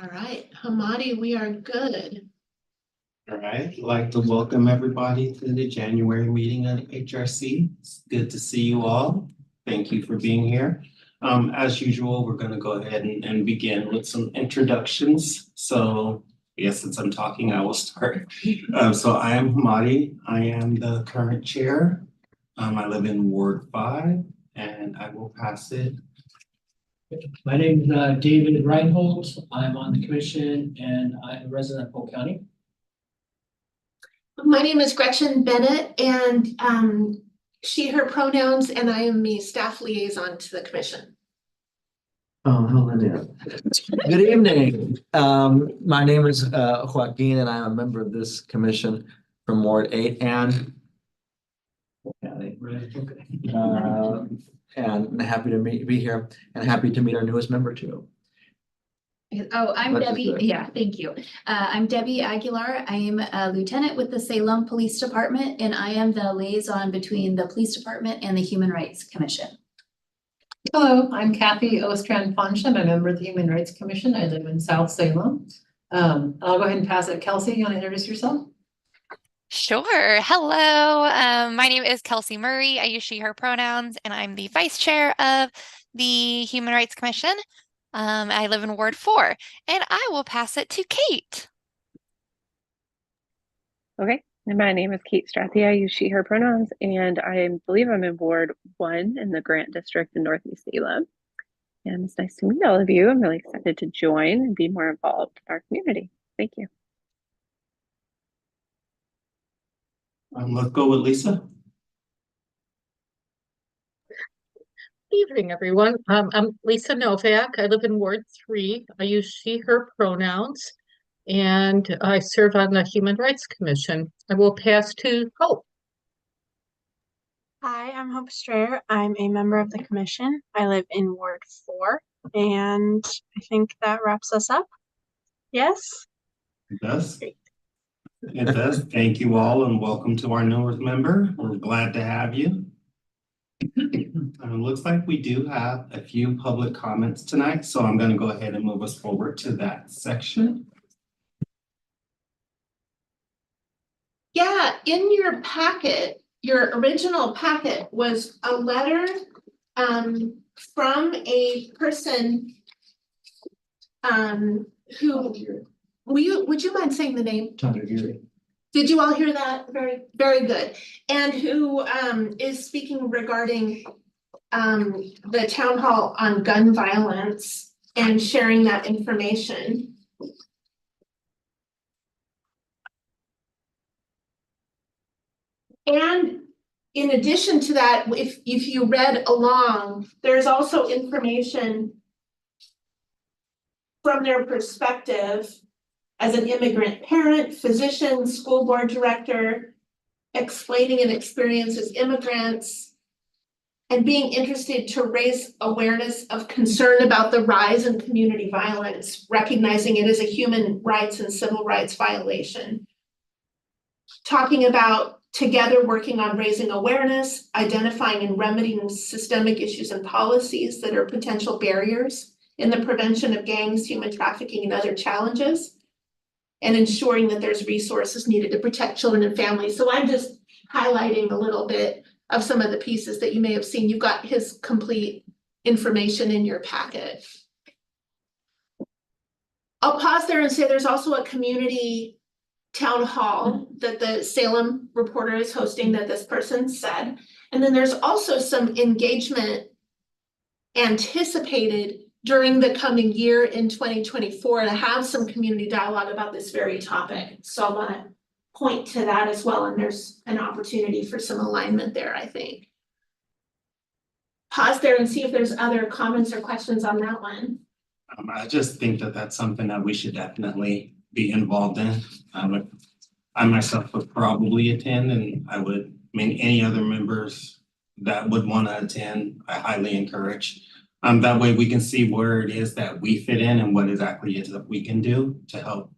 All right, Hamadi, we are good. All right, I'd like to welcome everybody to the January meeting of HRC. It's good to see you all. Thank you for being here. As usual, we're going to go ahead and begin with some introductions. So I guess since I'm talking, I will start. So I am Hamadi. I am the current chair. I live in Ward 5, and I will pass it. My name is David Reinhold. I'm on the commission and I'm a resident of Polk County. My name is Gretchen Bennett and she, her pronouns, and I am the staff liaison to the commission. Oh, hello there. Good evening. My name is Joaquin and I'm a member of this commission from Ward 8 and Polk County. And happy to be here and happy to meet our newest member too. Oh, I'm Let's Debbie. just do it. Yeah, thank you. I'm Debbie Aguilar. I am a lieutenant with the Salem Police Department, and I am the liaison between the Police Department and the Human Rights Commission. Hello, I'm Kathy Ostrand-Poncha. I'm a member of the Human Rights Commission. I live in South Salem. I'll go ahead and pass it. Kelsey, you want to introduce yourself? Sure. Hello. My name is Kelsey Murray. I use she, her pronouns, and I'm the vice chair of the Human Rights Commission. I live in Ward 4, and I will pass it to Kate. Okay, and my name is Kate Strathy. I use she, her pronouns, and I believe I'm in Ward 1 in the Grant District in Northeast Salem. And it's nice to meet all of you. I'm really excited to join and be more involved in our community. Thank you. Let's go with Lisa. Evening, everyone. I'm Lisa Novak. I live in Ward 3. I use she, her pronouns, and I serve on the Human Rights Commission. I will pass to Hope. Hi, I'm Hope Strayer. I'm a member of the commission. I live in Ward 4, and I think that wraps us up. Yes? It does. Great. It does. Thank you all and welcome to our newest member. We're glad to have you. It looks like we do have a few public comments tonight, so I'm going to go ahead and move us forward to that section. Yeah, in your packet, your original packet was a letter from a person who, would you mind saying the name? Tanya Geary. Did you all hear that? Very, very good. And who is speaking regarding the town hall on gun violence and sharing that information. And in addition to that, if you read along, there's also information from their perspective as an immigrant parent, physician, school board director, explaining an experience as immigrants, and being interested to raise awareness of concern about the rise in community violence, recognizing it as a human rights and civil rights violation. Talking about together working on raising awareness, identifying and remedying systemic issues and policies that are potential barriers in the prevention of gangs, human trafficking, and other challenges, and ensuring that there's resources needed to protect children and families. So I'm just highlighting a little bit of some of the pieces that you may have seen. You've got his complete information in your packet. I'll pause there and say there's also a community town hall that the Salem Reporter is hosting that this person said. And then there's also some engagement anticipated during the coming year in 2024 to have some community dialogue about this very topic. So I want to point to that as well. And there's an opportunity for some alignment there, I think. Pause there and see if there's other comments or questions on that one. I just think that that's something that we should definitely be involved in. I myself would probably attend, and any other members that would want to attend, I highly encourage. That way we can see where it is that we fit in and what exactly it is that we can do to help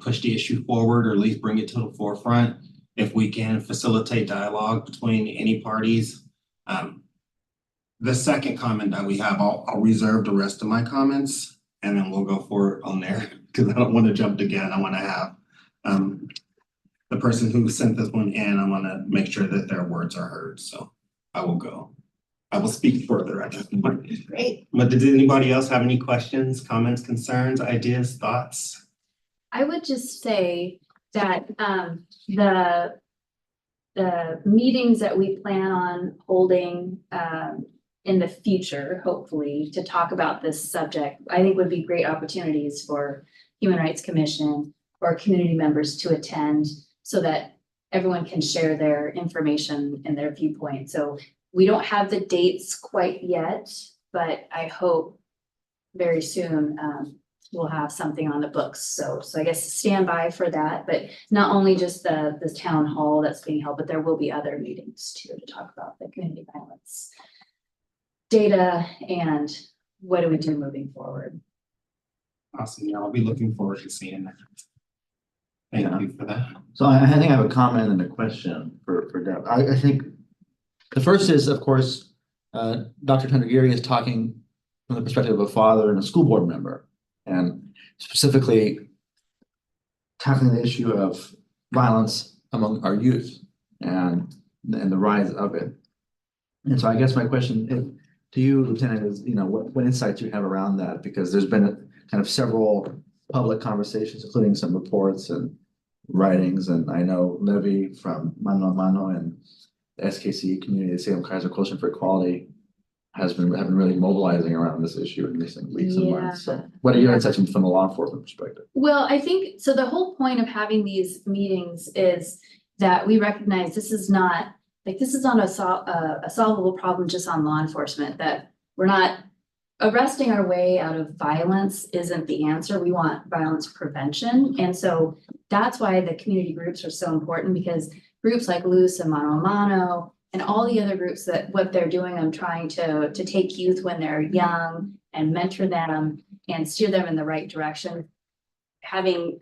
push the issue forward, or at least bring it to the forefront. If we can facilitate dialogue between any parties. The second comment that we have, I'll reserve the rest of my comments and then we'll go forward on there, because I don't want to jump the gun. I want to have the person who sent this one in, I want to make sure that their words are heard, so I will go. I will speak further at that point. Great. But did anybody else have any questions, comments, concerns, ideas, thoughts? I would just say that the meetings that we plan on holding in the future, hopefully, to talk about this subject, I think would be great opportunities for Human Rights Commission or community members to attend so that everyone can share their information and their viewpoint. So we don't have the dates quite yet, but I hope very soon we'll have something on the books. So I guess stand by for that, but not only just the town hall that's being held, but there will be other meetings too to talk about the community violence data and what do we do moving forward. Awesome, yeah, I'll be looking forward to seeing that. Thank you for that. So I think I have a comment and a question for Deb. I think the first is, of course, Dr. Tendagiri is talking from the perspective of a father and a school board member, and specifically tackling the issue of violence among our youth and the rise of it. And so I guess my question to you, Lieutenant, is, you know, what insights you have around that, because there's been kind of several public conversations, including some reports and writings, and I know Levy from Mano a Mano and the SKC community, the Salem Kaiser Coalition for Equality, have been really mobilizing around this issue in recent weeks and months. So what are your insights from a law enforcement perspective? Well, I think, so the whole point of having these meetings is that we recognize this is not a solvable problem just on law enforcement, that we're not arresting our way out of violence isn't the answer. We want violence prevention. And so that's why the community groups are so important, because groups like Luz and Mano a Mano and all the other groups, that what they're doing, I'm trying to take youth when they're young and mentor them and steer them in the right direction. Having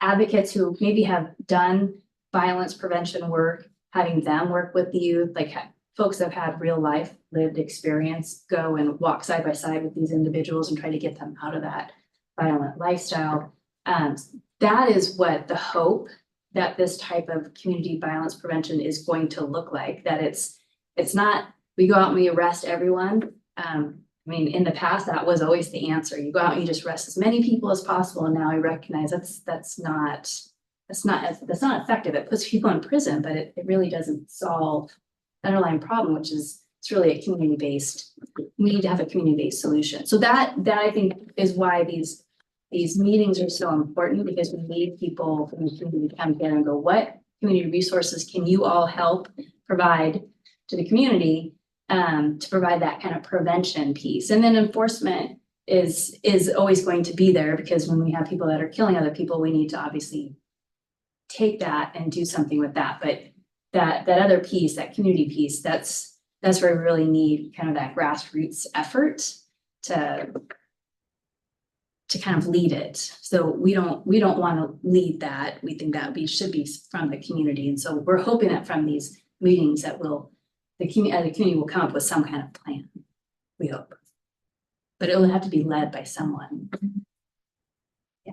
advocates who maybe have done violence prevention work, having them work with the youth, like folks that have had real life lived experience, go and walk side by side with these individuals and try to get them out of that violent lifestyle. That is what the hope that this type of community violence prevention is going to look like, that it's not, we go out and we arrest everyone. I mean, in the past, that was always the answer. You go out and you just arrest as many people as possible. And now I recognize that's not effective. It puts people in prison, but it really doesn't solve the underlying problem, which is it's really a community-based, we need to have a community-based solution. So that I think is why these meetings are so important, because we need people from the community to come together and go, what community resources can you all help provide to the community to provide that kind of prevention piece? And then enforcement is always going to be there, because when we have people that are killing other people, we need to obviously take that and do something with that. But that other piece, that community piece, that's where we really need kind of that grassroots effort to kind of lead it. So we don't want to lead that. We think that should be from the community. And so we're hoping that from these meetings that the community will come up with some kind of plan, we hope. But it will have to be led by someone. Yeah.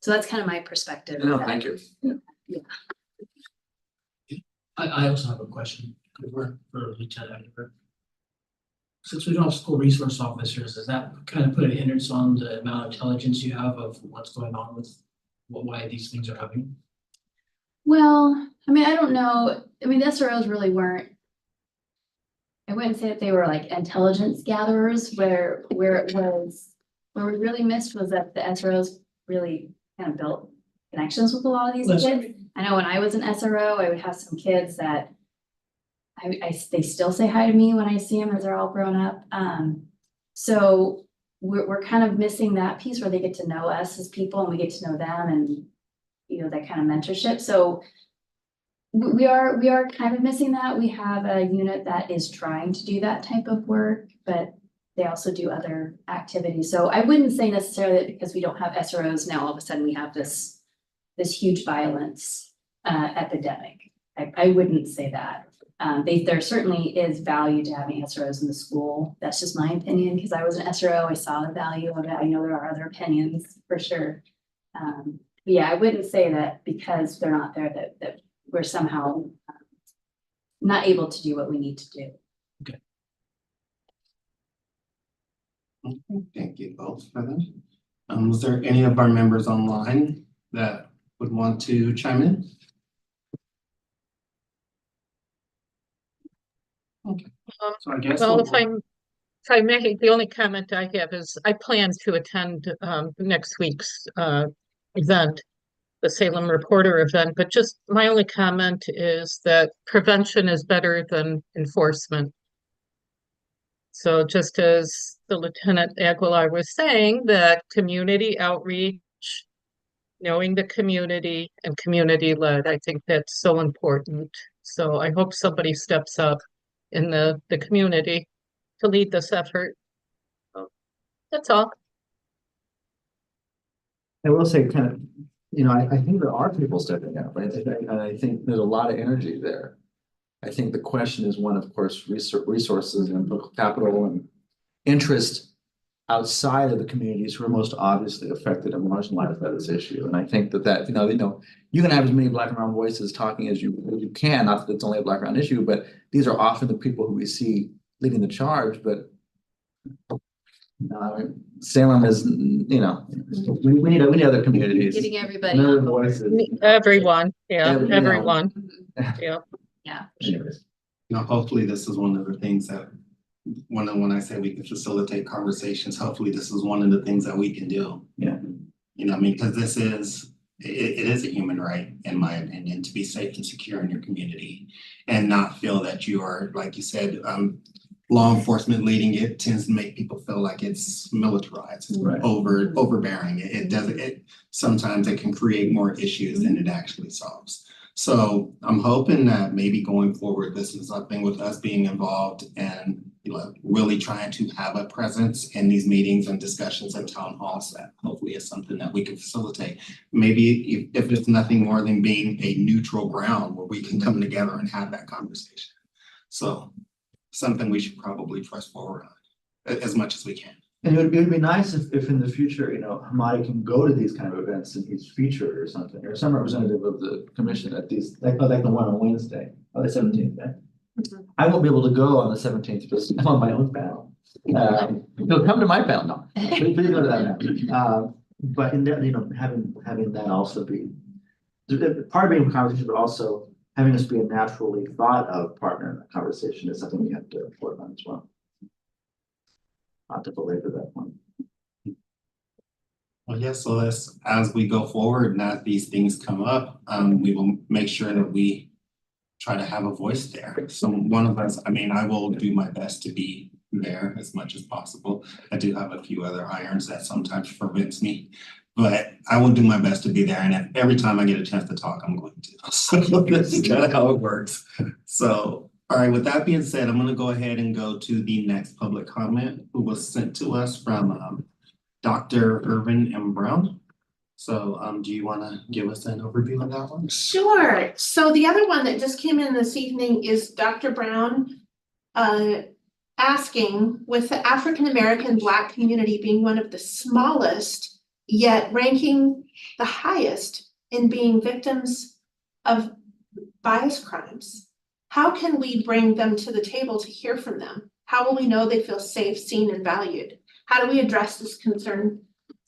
So that's kind of my perspective. No, thank you. Yeah. I also have a question for Lieutenant Aguilar. Since we don't have school resource officers, does that kind of put a hindrance on the amount of intelligence you have of what's going on with why these things are happening? Well, I mean, I don't know. I mean, the SROs really weren't, I wouldn't say that they were like intelligence gatherers, where we really missed was that the SROs really kind of built connections with a lot of these kids. I know when I was an SRO, I would have some kids that they still say hi to me when I see them as they're all grown up. So we're kind of missing that piece where they get to know us as people and we get to know them, and you know, that kind of mentorship. So we are kind of missing that. We have a unit that is trying to do that type of work, but they also do other activities. So I wouldn't say necessarily that because we don't have SROs now, all of a sudden we have this huge violence epidemic. I wouldn't say that. There certainly is value to having SROs in the school. That's just my opinion, because I was an SRO, I saw the value of it. I know there are other opinions for sure. But yeah, I wouldn't say that because they're not there that we're somehow not able to do what we need to do. Thank you both for that. Was there any of our members online that would want to chime in? Okay, so I guess. Well, we'll- if I may, the only comment I have is I plan to attend next week's event, the Salem Reporter event, but just my only comment is that prevention is better than enforcement. So just as the Lieutenant Aguilar was saying, that community outreach, knowing the community and community led, I think that's so important. So I hope somebody steps up in the community to lead this effort. So that's all. I will say kind of, I think there are people stepping up, right? And I think there's a lot of energy there. I think the question is one, of course, resources and capital and interest outside of the communities who are most obviously affected and marginalized by this issue. And I think that you can have as many Black and brown voices talking as you can, not that it's only a Black and brown issue, but these are often the people who we see leading the charge. But Salem is, we need other communities. Getting everybody Other on board. voices. Everyone, yeah, Every- everyone, yeah. Yeah. Anyways. Hopefully this is one of the things that, when I say we can facilitate conversations, hopefully this is one of the things that we can do. Yeah. Because this is, it is a human right, in my opinion, to be safe and secure in your community and not feel that you are, like you said, law enforcement leading it tends to make people feel like it's militarized, it's Right. overbearing. It doesn't, sometimes it can create more issues than it actually solves. So I'm hoping that maybe going forward, this is something with us being involved and really trying to have a presence in these meetings and discussions and town halls, that hopefully is something that we can facilitate. Maybe if it's nothing more than being a neutral ground where we can come together and have that conversation. So something we should probably press forward on as much as we can. And it would be nice if in the future, Hamadi can go to these kind of events and he's featured or something, or some representative of the commission at these, like the one on Wednesday, or the 17th, right? I won't be able to go on the 17th, because I'm on my own panel. You'll come to my panel, no, please go to that now. But in there, having that also be, part of being a conversation, but also having us be a naturally thought of partner in the conversation is something we have to report on as well. Not to belabor that point. Well, yes, so as we go forward and as these things come up, we will make sure that we try to have a voice there. So one of us, I will do my best to be there as much as possible. I do have a few other irons that sometimes prevents me, but I will do my best to be there. And every time I get a chance to talk, I'm going to. So this is kind of how it works. So, all right, with that being said, I'm going to go ahead and go to the next public comment who was sent to us from Dr. Irvin M. Brown. So do you want to give us an overview of that one? Sure. So the other one that just came in this evening is Dr. Brown asking, with the African-American Black community being one of the smallest, yet ranking the highest in being victims of bias crimes, how can we bring them to the table to hear from them? How will we know they feel safe, seen, and valued? How do we address this concern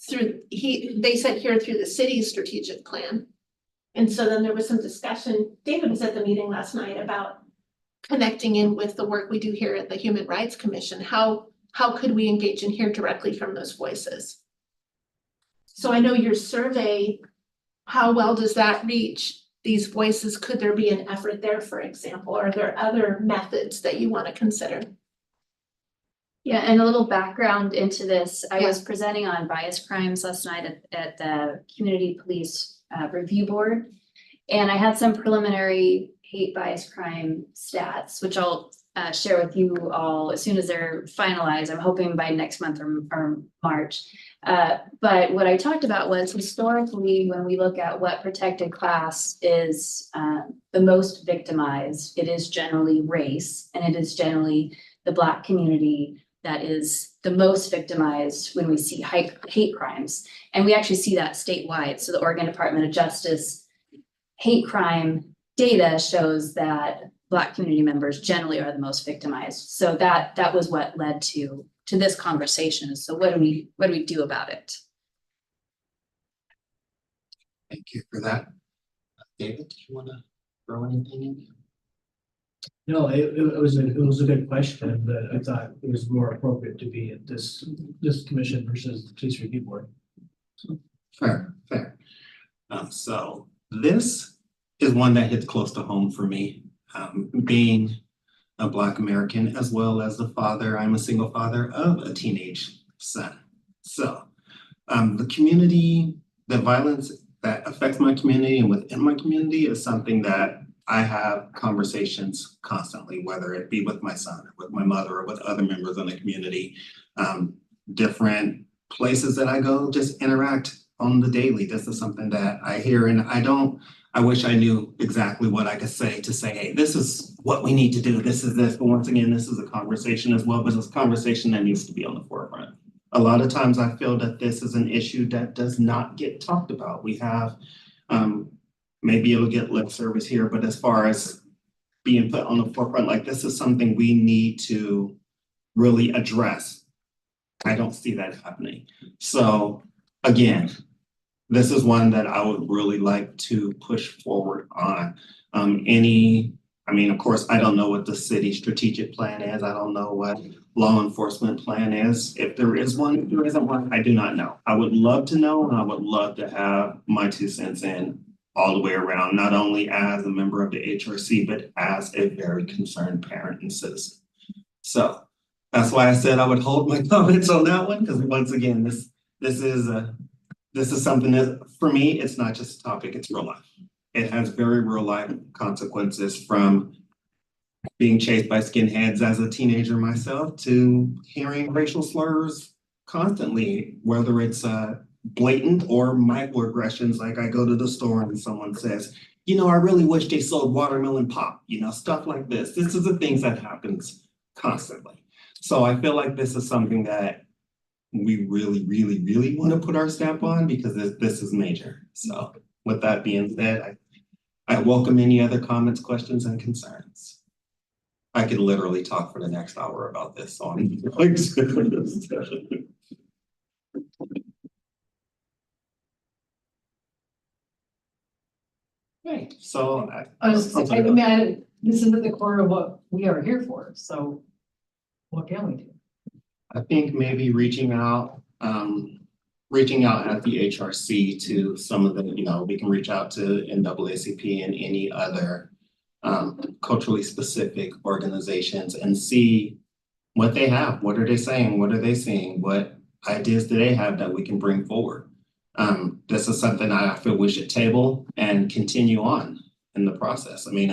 they said here through the city's strategic plan? And so then there was some discussion, David was at the meeting last night, about connecting in with the work we do here at the Human Rights Commission. How could we engage and hear directly from those voices? So I know your survey, how well does that reach these voices? Could there be an effort there, for example? Are there other methods that you want to consider? Yeah, and a little background into this. I was presenting on bias crimes last night at the Community Police Review Board. And I had some preliminary hate bias crime stats, which I'll share with you all as soon as they're finalized. I'm hoping by next month or March. But what I talked about was historically, when we look at what protected class is the most victimized, it is generally race, and it is generally the Black community that is the most victimized when we see hate crimes. And we actually see that statewide. So the Oregon Department of Justice hate crime data shows that Black community members generally are the most victimized. So that was what led to this conversation. So what do we do about it? Thank you for that. David, do you want to throw anything in? No, it was a good question, but I thought it was more appropriate to be at this commission versus the police review board. Fair. So this is one that hits close to home for me. Being a Black American, as well as the father, I'm a single father of a teenage son. So the community, the violence that affects my community and within my community is something that I have conversations constantly, whether it be with my son, or with my mother, or with other members in the community. Different places that I go just interact on the daily. This is something that I hear, and I wish I knew exactly what I could say to say, hey, this is what we need to do. This is this. But once again, this is a conversation as well, but it's a conversation that needs to be on the forefront. A lot of times I feel that this is an issue that does not get talked about. We have, maybe it'll get lip service here, but as far as being put on the forefront, like this is something we need to really address. I don't see that happening. So again, this is one that I would really like to push forward on. Of course, I don't know what the city strategic plan is. I don't know what law enforcement plan is. If there is one, if there isn't one, I do not know. I would love to know, and I would love to have my 2 cents in all the way around, not only as a member of the HRC, but as a very concerned parent and citizen. So that's why I said I would hold my comments on that one, because once again, this is something that, for me, it's not just a topic, it's real life. It has very real life consequences, from being chased by skinheads as a teenager myself to hearing racial slurs constantly, whether it's blatant or microaggressions, like I go to the store and someone says, I really wish they sold watermelon pop, stuff like this. This is the things that happens constantly. So I feel like this is something that we really, really, really want to put our stamp on, because this is major. So with that being said, I welcome any other comments, questions, and concerns. I could literally talk for the next hour about this song. Okay, so this is at the core of what we are here for, so what can we do? I think maybe reaching out at the HRC to some of the, we can reach out to NAACP and any other culturally specific organizations and see what they have. What are they saying? What are they seeing? What ideas do they have that we can bring forward? This is something I feel we should table and continue on in the process. We're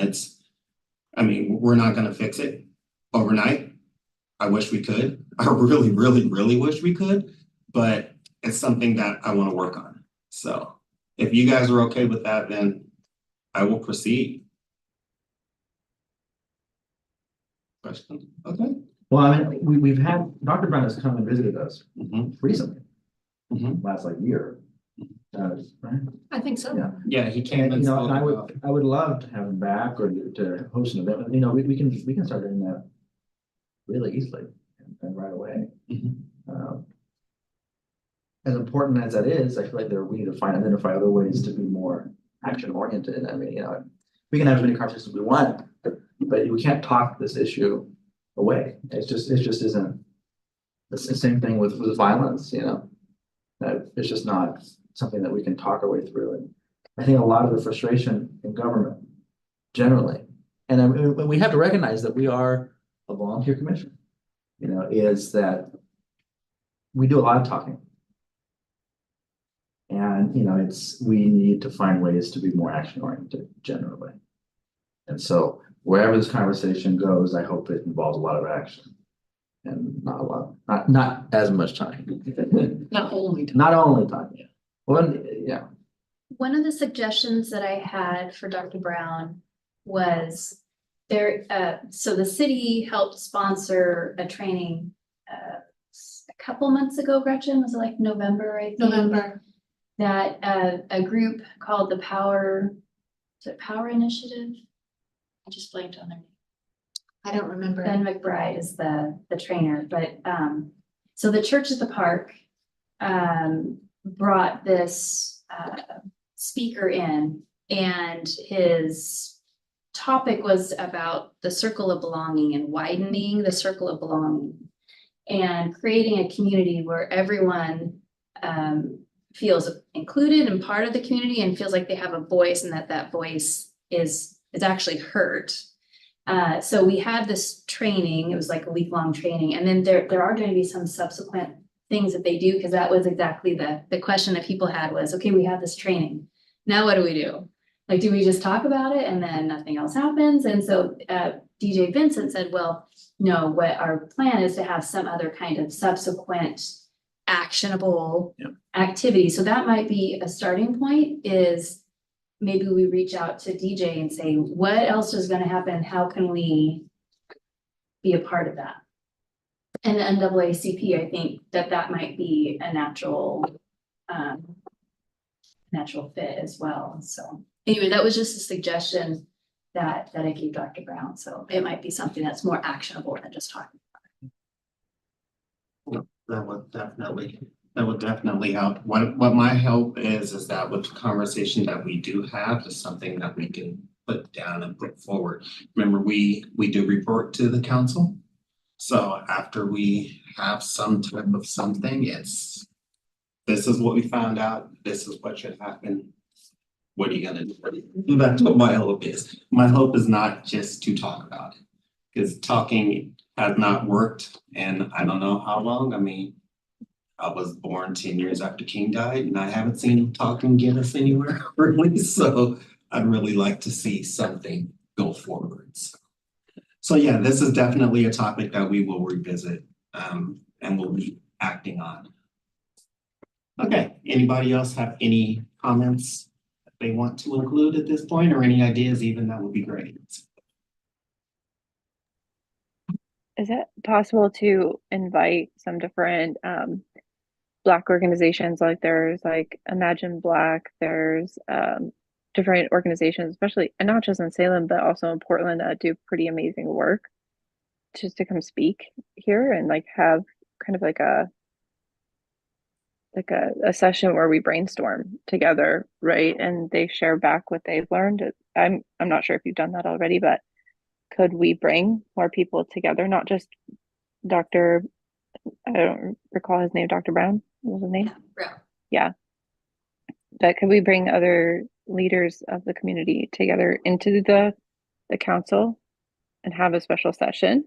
not going to fix it overnight. I wish we could. I really, really, really wish we could, but it's something that I want to work on. So if you guys are okay with that, then I will proceed. Question? Okay. Well, we've had, Dr. Brown has come and visited us recently, Mhm. last year. Right? I think so. Yeah. Yeah, he came And, and and I spoke about. would love to have him back, or to host an event. We can start doing that really easily and right away. Mhm. As important as that is, I feel like we need to identify other ways to be more action oriented. We can have as many conversations as we want, but we can't talk this issue away. It just isn't. It's the same thing with violence. That it's just not something that we can talk our way through. And I think a lot of the frustration in government generally, and we have to recognize that we are a volunteer commission, is that we do a lot of talking. And, we need to find ways to be more action oriented generally. And so wherever this conversation goes, I hope it involves a lot of action. and not a lot, not as much time. Not only. Not only time, yeah. Well, yeah, One of the suggestions that I had for Dr. Brown was there, so the city helped sponsor a training a couple months ago, Gretchen, was it like November, I think? November. That a group called the Power, is it Power Initiative? I just blanked on their name. I don't remember. Ben McBride is the trainer, but so the Church at the Park brought this speaker in, and his topic was about the circle of belonging and widening the circle of belonging and creating a community where everyone feels included and part of the community and feels like they have a voice, and that voice is actually heard. So we had this training, it was like a week-long training, and then there are going to be some subsequent things that they do, because that was exactly the question that people had was, okay, we have this training. Now what do we do? Like, do we just talk about it and then nothing else happens? And so DJ Vincent said, well, no, what our plan is to have some other kind of subsequent actionable activity. So that might be a starting point, is maybe we reach out to DJ and say, what else is going to happen? How can we be a part of that? And the NAACP, I think that might be a natural fit as well. So anyway, that was just a suggestion that I gave Dr. Brown. So it might be something that's more actionable than just talking. That would definitely help. What my hope is that with the conversation that we do have is something that we can put down and put forward. Remember, we do report to the council. So after we have some type of something, this is what we found out, this is what should happen. What are you gonna do? That's what my hope is. My hope is not just to talk about it, because talking has not worked, and I don't know how long. I mean, I was born 10 years after King died, and I haven't seen talking get us anywhere really. So I'd really like to see something go forward. So yeah, this is definitely a topic that we will revisit and we'll be acting on. Okay, anybody else have any comments that they want to include at this point, or any ideas even? That would be great. Is it possible to invite some different Black organizations? Like there's like Imagine Black, there's different organizations, especially, and not just in Salem, but also in Portland, that do pretty amazing work, just to come speak here and like have kind of like a session where we brainstorm together, right? And they share back what they've learned. I'm not sure if you've done that already, but could we bring more people together, not just Dr. I don't recall his name, Dr. Brown, what was his name? Brown. Yeah. But could we bring other leaders of the community together into the council and have a special session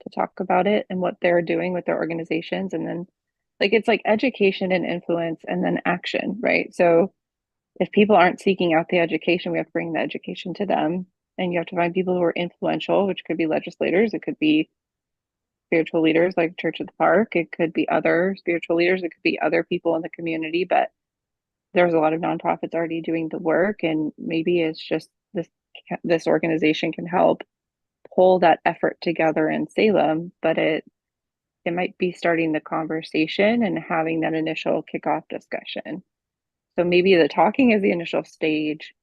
to talk about it and what they're doing with their organizations? And then like, it's like education and influence and then action, right? So if people aren't seeking out the education, we have to bring the education to them, and you have to find people who are influential, which could be legislators, it could be spiritual leaders like Church at the Park, it could be other spiritual leaders, it could be other people in the community, but there's a lot of nonprofits already doing the work, and maybe it's just this organization can help pull that effort together in Salem, but it might be starting the conversation and having that initial kickoff discussion. So maybe the talking is the initial stage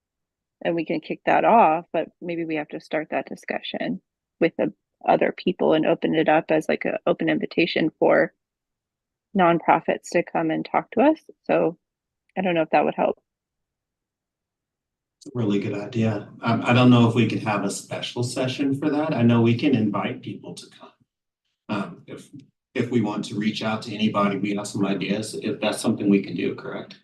and we can kick that off, but maybe we have to start that discussion with the other people and open it up as like an open invitation for nonprofits to come and talk to us. So I don't know if that would help. It's a really good idea. I don't know if we could have a special session for that. I know we can invite people to come. If we want to reach out to anybody, we have some ideas, if that's something we can do, correct?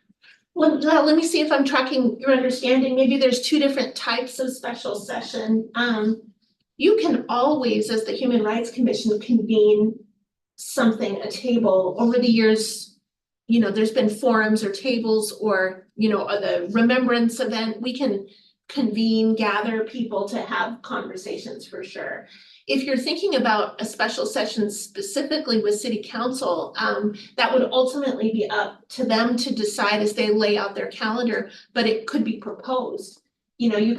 Well, let me see if I'm tracking your understanding. Maybe there's two different types of special session. You can always, as the Human Rights Commission, convene something, a table. Over the years, you know, there's been forums or tables or, you know, the remembrance event. We can convene, gather people to have conversations for sure. if you're thinking about a special session specifically with city council, that would ultimately be up to them to decide as they lay out their calendar, but it could be proposed. You know, you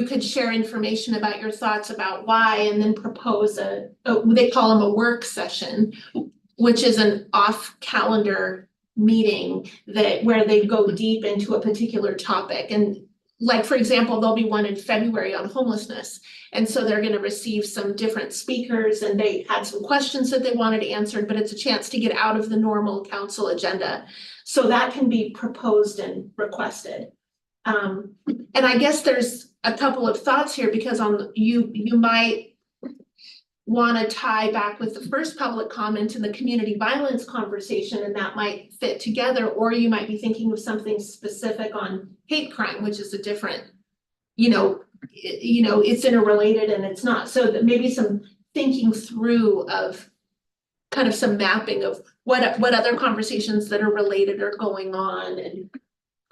could share information about your thoughts about why and then propose they call them a work session, which is an off calendar meeting where they go deep into a particular topic. And like, for example, there'll be one in February on homelessness. And so they're gonna receive some different speakers and they had some questions that they wanted answered, but it's a chance to get out of the normal council agenda. So that can be proposed and requested. And I guess there's a couple of thoughts here because you might wanna tie back with the first public comment in the community violence conversation, and that might fit together, or you might be thinking of something specific on hate crime, which is a different, it's interrelated and it's not. So that maybe some thinking through of kind of some mapping of what other conversations that are related are going on and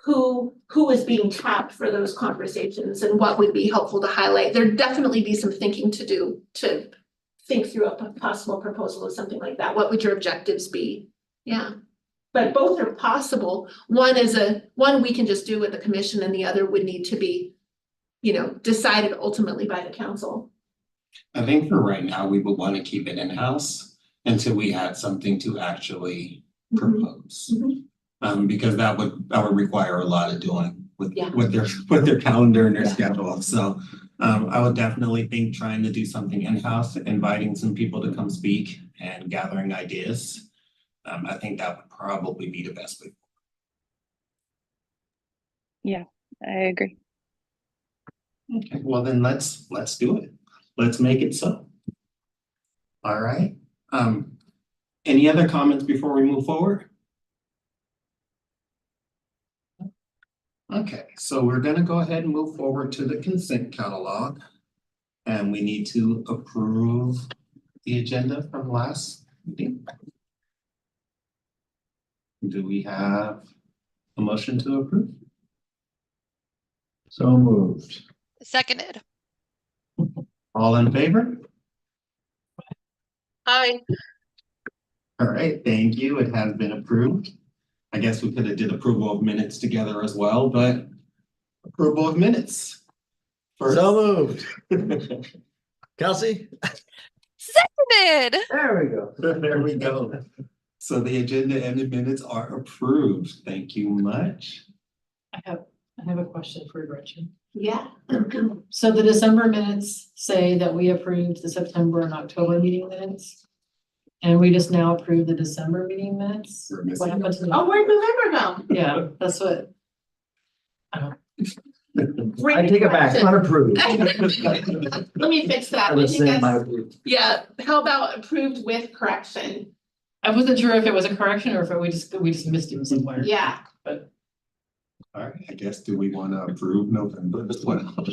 who is being tapped for those conversations and what would be helpful to highlight. There'd definitely be some thinking to do to think through a possible proposal of something like that. What would your objectives be? Yeah. But both are possible. One we can just do with the commission and the other would need to be, decided ultimately by the council. I think for right now, we would want to keep it in-house until we had something to actually propose. Because that would require a lot of doing with their calendar and their schedule. So I would definitely think trying to do something in-house, inviting some people to come speak and gathering ideas. I think that would probably be the best way. Yeah, I agree. Okay, well then let's do it. Let's make it so. All right. Any other comments before we move forward? Okay, so we're gonna go ahead and move forward to the consent catalog. And we need to approve the agenda from last meeting. Do we have a motion to approve? So moved. Seconded. All in favor? Hi, All right, thank you. It has been approved. I guess we could have did approval of minutes together as well, but approval of minutes. First. So moved. Kelsey? Seconded. There we go. There we go. So the agenda and the minutes are approved. Thank you much. I have a question for Gretchen. Yeah. So the December minutes say that we approved the September and October meeting minutes. And we just now approved the December meeting minutes. We're missing What happened to Oh, where'd November go? Yeah, that's what. Great I take it back, question. unapproved. Let me fix that. I I was think saying my that's, approved. yeah, how about approved with correction? I wasn't sure if it was a correction or if we just missed it somewhere. Yeah. All right, I guess, do we want to approve November as well? If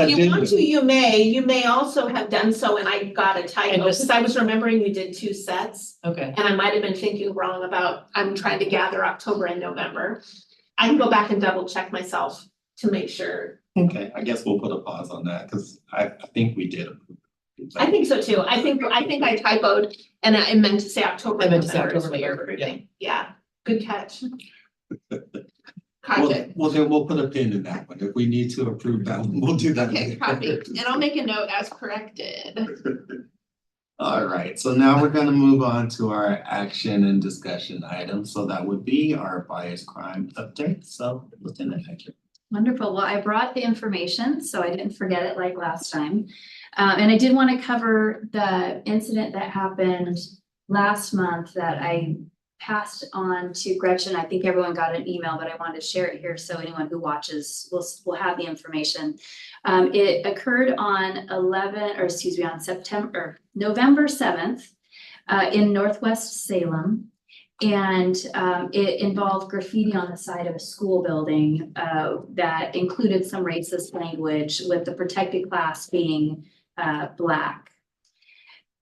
you want to, you may also have done so, and I got a typo, because I was remembering we did 2 sets. Okay. And I might have been thinking wrong about, I'm trying to gather October and November. I can go back and double check myself to make sure. Okay, I guess we'll put a pause on that because I think we did approve. I think so too. I think I typoed and I meant to say October I and meant to say November is October, what you're November, approving. Yeah, good catch. Caught it. Well, then we'll put a pin in that one. If we need to approve that one, we'll do that. Okay, copy. And I'll make a note as corrected. All right, so now we're gonna move on to our action and discussion items. So that would be our bias crime update. So Lieutenant Hecker. Wonderful. Well, I brought the information, so I didn't forget it like last time. And I did want to cover the incident that happened last month that I passed on to Gretchen. I think everyone got an email, but I wanted to share it here so anyone who watches will have the information. It occurred on November 7th in Northwest Salem. And it involved graffiti on the side of a school building that included some racist language, with the protected class being Black.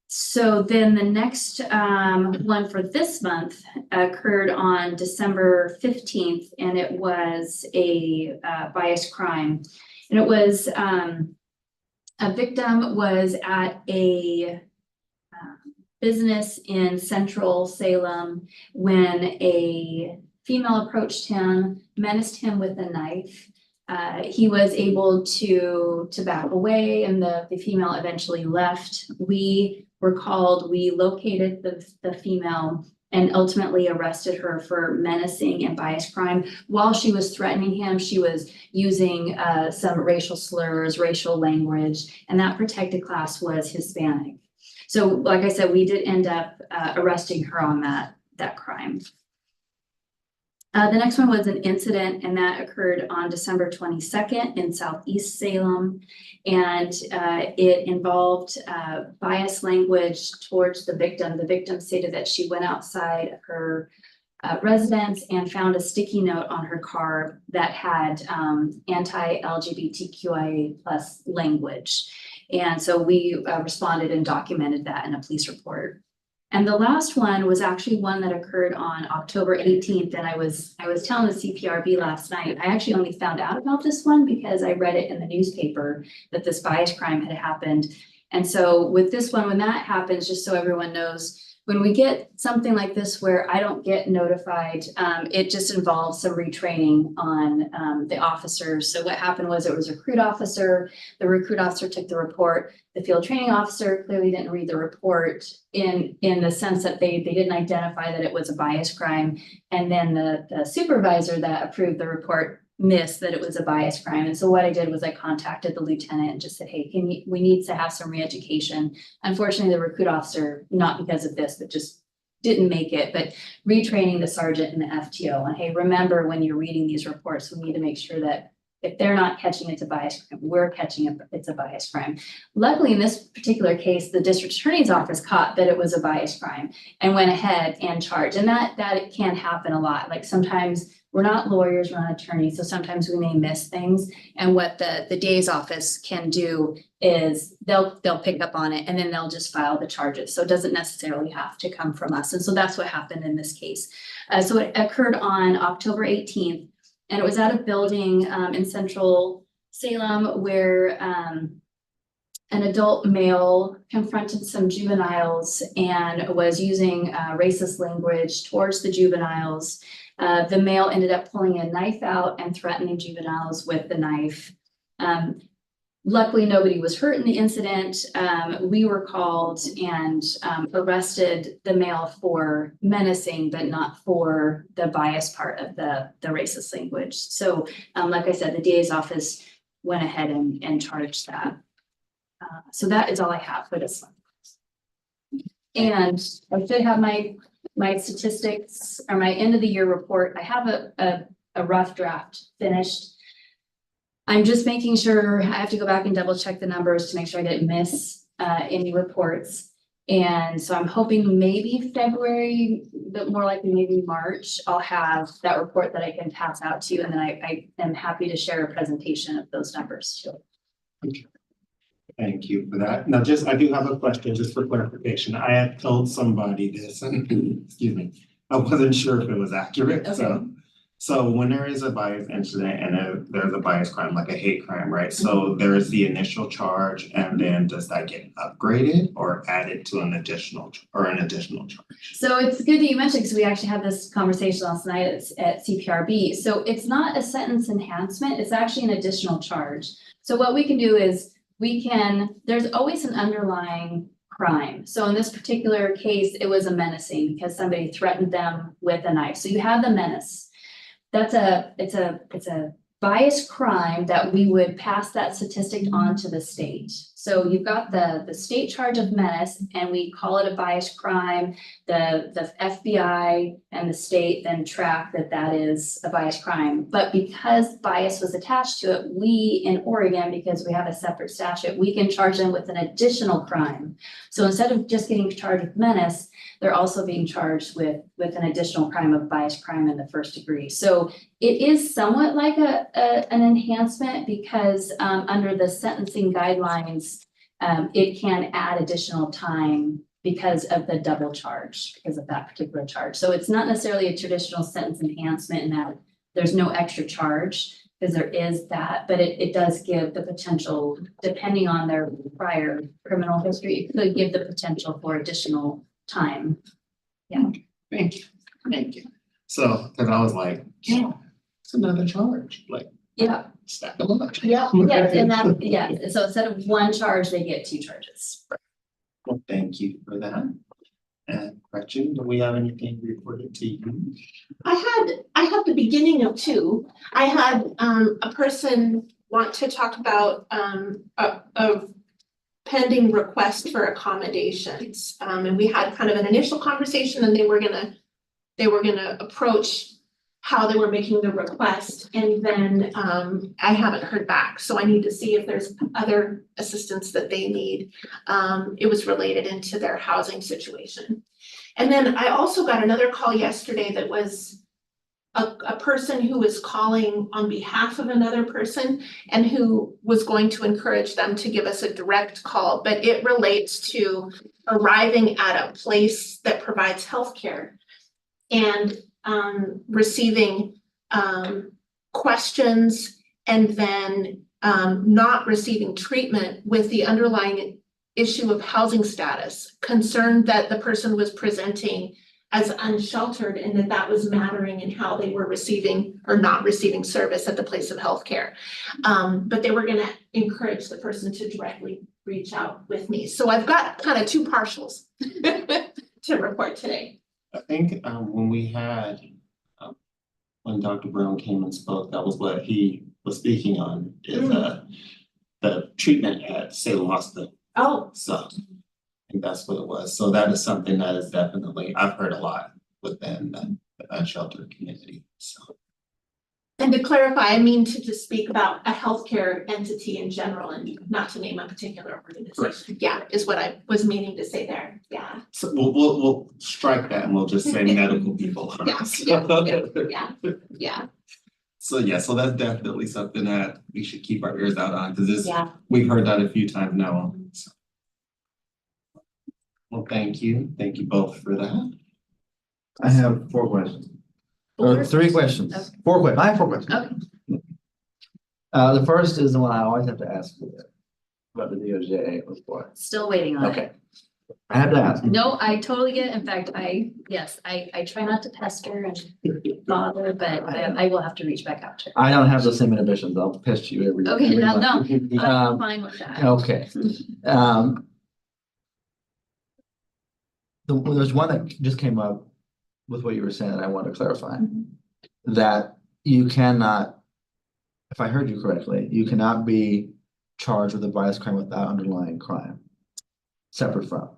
So then the next one for this month occurred on December 15th, and it was a bias crime. And it was A victim was at a business in central Salem when a female approached him, menaced him with a knife. He was able to back away, and the female eventually left. We were called, we located the female and ultimately arrested her for menacing and bias crime. While she was threatening him, she was using some racial slurs, racial language, and that protected class was Hispanic. So like I said, we did end up arresting her on that crime. The next one was an incident, and that occurred on December 22nd in Southeast Salem. And it involved biased language towards the victim. The victim stated that she went outside her residence and found a sticky note on her car that had anti-LGBTQIA+ language. And so we responded and documented that in a police report. And the last one was actually one that occurred on October 18th. And I was telling the CPRB last night, I actually only found out about this one because I read it in the newspaper that this bias crime had happened. And so with this one, when that happens, just so everyone knows, when we get something like this where I don't get notified, it just involves some retraining on the officers. So what happened was it was a recruit officer. The recruit officer took the report. The field training officer clearly didn't read the report in the sense that they didn't identify that it was a bias crime. And then the supervisor that approved the report missed that it was a bias crime. And so what I did was I contacted the lieutenant and just said, hey, we need to have some re-education. Unfortunately, the recruit officer, not because of this, but just didn't make it, but retraining the sergeant and the FTO. And hey, remember when you're reading these reports, we need to make sure that if they're not catching it's a bias crime, we're catching it's a bias crime. Luckily, in this particular case, the district attorney's office caught that it was a bias crime and went ahead and charged. And that it can happen a lot. Like sometimes we're not lawyers, we're not attorneys, so sometimes we may miss things. And what the DA's office can do is they'll pick up on it and then they'll just file the charges. So it doesn't necessarily have to come from us. And so that's what happened in this case. So it occurred on October 18th, and it was at a building in central Salem where an adult male confronted some juveniles and was using racist language towards the juveniles. The male ended up pulling a knife out and threatening juveniles with the knife. Luckily, nobody was hurt in the incident. We were called and arrested the male for menacing, but not for the bias part of the racist language. So like I said, the DA's office went ahead and charged that. So that is all I have for this one. And I should have my statistics or my end of the year report. I have a rough draft finished. I'm just making sure, I have to go back and double check the numbers to make sure I didn't miss any reports. And so I'm hoping maybe February, but more likely maybe March, I'll have that report that I can pass out to you. And then I am happy to share a presentation of those numbers too. Thank you for that. Now, I do have a question just for clarification. I had told somebody this, and excuse me, I wasn't sure if it was accurate. Okay. So when there is a bias incident and there's a bias crime, like a hate crime, right? So there is the initial charge, and then does that get upgraded or added to an additional charge? So it's good that you mentioned, because we actually had this conversation last night at CPRB. So it's not a sentence enhancement, it's actually an additional charge. So what we can do is there's always an underlying crime. So in this particular case, it was a menacing because somebody threatened them with a knife. So you have the menace. It's a bias crime that we would pass that statistic on to the state. So you've got the state charge of menace, and we call it a bias crime. The FBI and the state then track that is a bias crime. But because bias was attached to it, we in Oregon, because we have a separate statute, we can charge them with an additional crime. So instead of just getting charged with menace, they're also being charged with an additional crime of bias crime in the first degree. So it is somewhat like an enhancement because under the sentencing guidelines, it can add additional time because of the double charge, because of that particular charge. So it's not necessarily a traditional sentence enhancement in that there's no extra charge. because there is that, but it does give the potential, depending on their prior criminal history, it could give the potential for additional time. Thank you, thank you. So, cause I was like, yeah, it's another charge, like, Yeah, stack them up. yeah, yes, and that, yeah, so instead of one charge, they get 2 charges. Well, thank you for that. And Gretchen, do we have anything reported to you? I had the beginning of 2. I had a person want to talk about a pending request for accommodations. And we had kind of an initial conversation, and they were gonna approach how they were making the request, and then I haven't heard back, so I need to see if there's other assistance that they need. It was related into their housing situation. And then I also got another call yesterday that was a person who was calling on behalf of another person and who was going to encourage them to give us a direct call, but it relates to arriving at a place that provides healthcare and receiving questions and then not receiving treatment with the underlying issue of housing status, concerned that the person was presenting as unsheltered and that was mattering in how they were receiving or not receiving service at the place of healthcare. But they were gonna encourage the person to directly reach out with me. So I've got kind of 2 partials to report today. I think when we had, when Dr. Brown came and spoke, that was what he was speaking on, is the treatment at Salem Hospital. Oh, So I think that's what it was. So that is something that is definitely, I've heard a lot within the unsheltered community, so. and to clarify, I mean to just speak about a healthcare entity in general and not to name a particular organization. Yeah, is what I was meaning to say there. Yeah. So we'll strike that and we'll just say medical people. Yeah. So yeah, so that's definitely something that we should keep our ears out on, because Yeah. we've heard that a few times now. So. Well, thank you both for that. I have 4 questions. Or 3 questions. Okay. 4 questions. I have 4 questions. Okay. The first is the one I always have to ask about the DOJ report. Still waiting on it. Okay. I have to ask. No, I totally get it. In fact, I try not to pester and bother, but I will have to reach back out to her. I don't have the same inhibitions. I'll pest you every. Okay, every no, month. I'm fine with that. Okay. There's one that just came up with what you were saying that I want to clarify. That you cannot, if I heard you correctly, you cannot be charged with a violence crime without underlying crime. Separate from.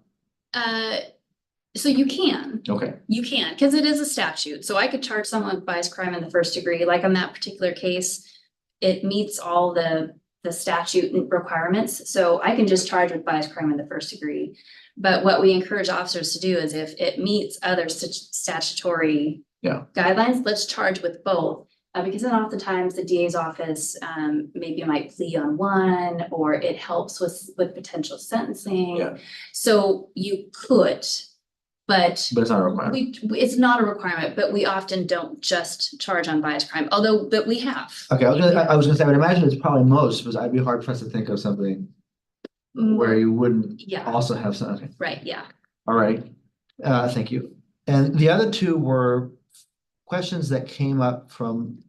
So you can, Okay. because it is a statute. So I could charge someone with bias crime in the 1st degree, like on that particular case. It meets all the statute requirements, so I can just charge with bias crime in the 1st degree. But what we encourage officers to do is if it meets other statutory guidelines, let's charge with both. Because then oftentimes the DA's office maybe might plea on one, or it helps with potential sentencing. Yeah. So you could, but But it's not a requirement. it's not a requirement, but we often don't just charge on bias crime, but we have. Okay, I was gonna say, I would imagine it's probably most, because I'd be hard pressed to think of something where you wouldn't Yeah, also have something. right, yeah. All right, thank you. And the other 2 were questions that came up from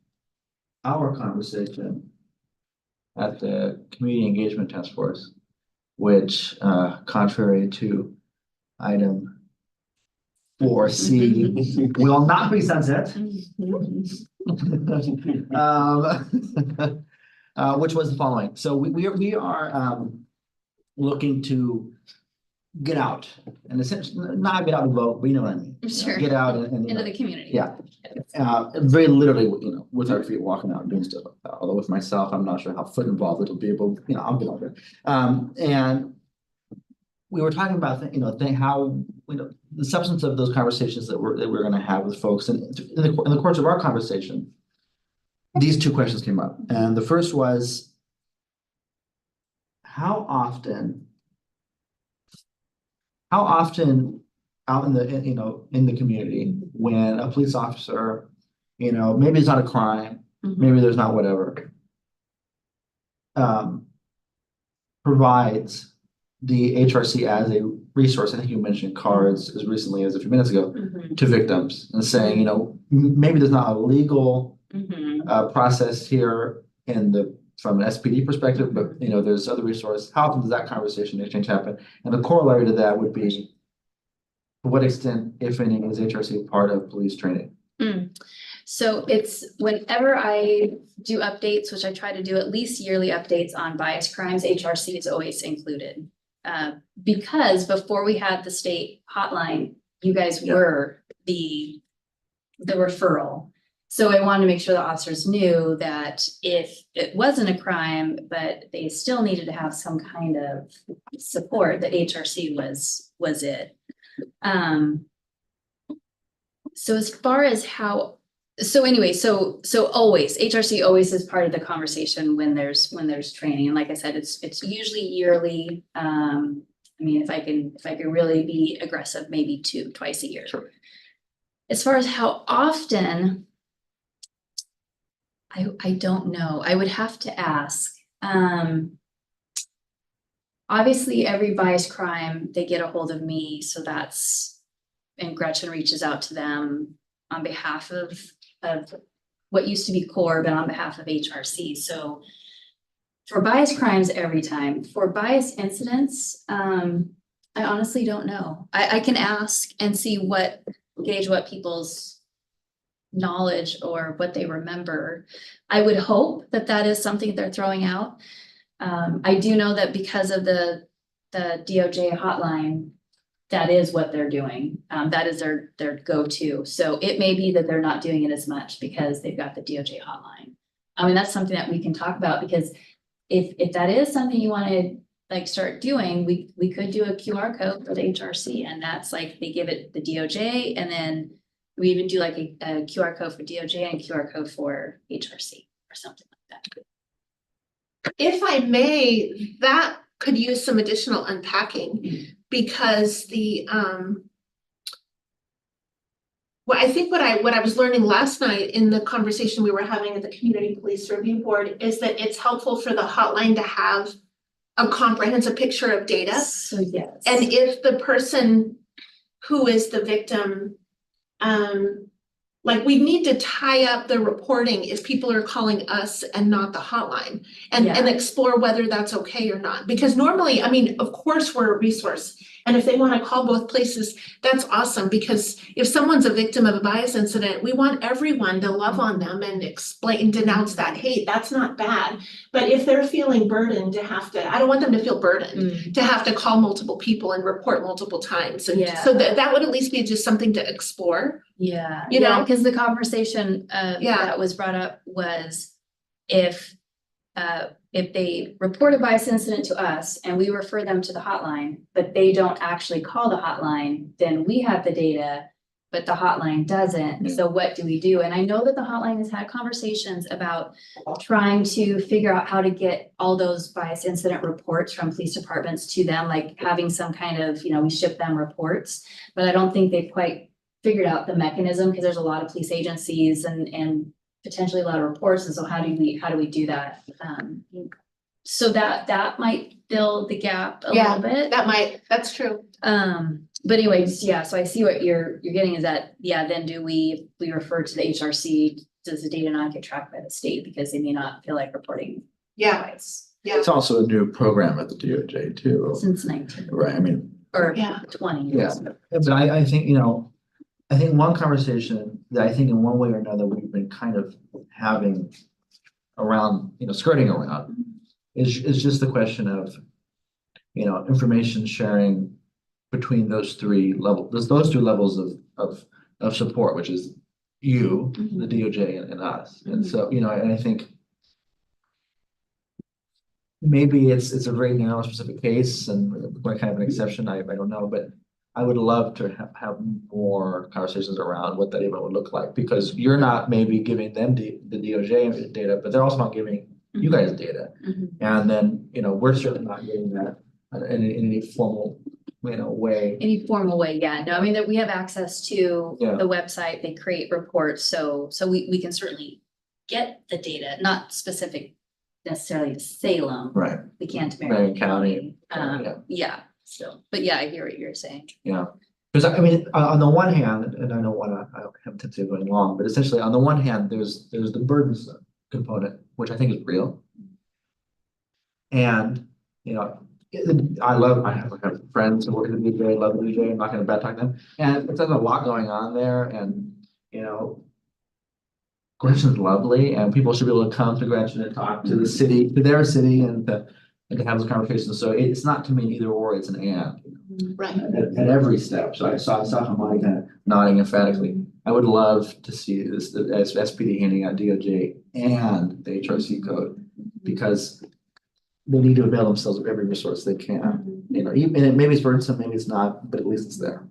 our conversation at the Community Engagement Task Force, which contrary to item 4C will not be sunset. Which was the following. So we are looking to get out, and essentially not get out and vote, but you know what I mean. Sure. Get out and Into the community. yeah. Very literally, with our feet walking out and doing stuff like that. Although with myself, I'm not sure how foot involved it'll be, but I'll get out there. And we were talking about, how, the substance of those conversations that we're gonna have with folks, and in the course of our conversation, these 2 questions came up, and the first was, how often out in the, in the community, when a police officer, maybe it's not a crime, maybe there's not, whatever. Provides the HRC as a resource, I think you mentioned cards as recently as a few minutes ago, Mhm. to victims and saying, you know, maybe there's not a legal Mhm. process here from an SPD perspective, but you know, there's other resources. How often does that conversation exchange happen? And the corollary to that would be, to what extent, if any, is HRC part of police training? So it's whenever I do updates, which I try to do at least yearly updates on bias crimes, HRC is always included. Because before we had the state hotline, you guys were the referral. So I wanted to make sure the officers knew that if it wasn't a crime, but they still needed to have some kind of support, that HRC was it. So as far as so always, HRC always is part of the conversation when there's training. And like I said, it's usually yearly. I mean, if I can really be aggressive, maybe twice a year. Sure. As far as how often, I don't know. I would have to ask. Obviously every bias crime, they get a hold of me. So and Gretchen reaches out to them on behalf of what used to be CORE, but on behalf of HRC. So for bias crimes every time. For bias incidents, I honestly don't know. I can ask and see gauge what people's knowledge or what they remember. I would hope that is something they're throwing out. I do know that because of the DOJ hotline, that is what they're doing. That is their go-to. So it may be that they're not doing it as much because they've got the DOJ hotline. I mean, that's something that we can talk about, because if that is something you want to like start doing, we could do a QR code for the HRC, and that's like they give it the DOJ, and then we even do like a QR code for DOJ and QR code for HRC or something like that. If I may, that could use some additional unpacking, because I think what I was learning last night in the conversation we were having at the Community Police Review Board is that it's helpful for the hotline to have a comprehensive picture of data. So yes. And if the person who is the victim, like we need to tie up the reporting if people are calling us and not the hotline, and explore whether that's okay or not. Because normally, I mean, of course, we're a resource. And if they want to call both places, that's awesome, because if someone's a victim of a bias incident, we want everyone to love on them and explain, denounce that hate. That's not bad. But if they're feeling burdened to have to, I don't want them to feel burdened to have to call multiple people and report multiple times. And so that would at least be just something to explore. Yeah, You know? because the conversation that was brought up was if they report a bias incident to us and we refer them to the hotline, but they don't actually call the hotline, then we have the data, but the hotline doesn't. So what do we do? And I know that the hotline has had conversations about trying to figure out how to get all those bias incident reports from police departments to them, like having some kind of, we ship them reports, but I don't think they've quite figured out the mechanism, because there's a lot of police agencies and potentially a lot of reports. And so how do we do that? So that might fill the gap a little bit. That's true. But anyways, so I see what you're getting is that, then do we refer to the HRC? Does the data not get tracked by the state because they may not feel like reporting twice? It's also a new program at the DOJ too. Since 19. Right, I mean. Or 20 years. Yeah, but I think, I think one conversation that I think in one way or another we've been kind of having around, skirting around is just the question of, information sharing between those three levels, those two levels of support, which is you, the DOJ, and us. And so, and I think maybe it's a very narrow specific case and we're kind of an exception. I don't know, but I would love to have more conversations around what that even would look like, because you're not maybe giving them the DOJ data, but they're also not giving you guys data. And then, we're certainly not getting that in any formal, way. Any formal way, no, I mean, that we have access to Yeah. the website, they create reports, so we can certainly get the data, not specific necessarily to Salem. Right, We can't to Marion Marion County, County. yeah. Yeah, still, but yeah, I hear what you're saying. yeah. Because I mean, on the one hand, and I don't wanna, I don't have to going long, but essentially on the one hand, there's the burdensome component, which I think is real. And, you know, I have friends who work at the DJ, love the DJ, I'm not gonna bad talk them, and there's a lot going on there, and, you know. Gretchen's lovely, and people should be able to come to Gretchen and talk to the city, to their city, and to have those conversations, so it's not to me an either or, it's an and. Right. At every step, so I saw Hamani kind of nodding emphatically. I would love to see this, the SPD handing out DOJ and the HRC code, because they need to avail themselves of every resource they can, you know, even, maybe it's burdensome, maybe it's not, but at least it's there.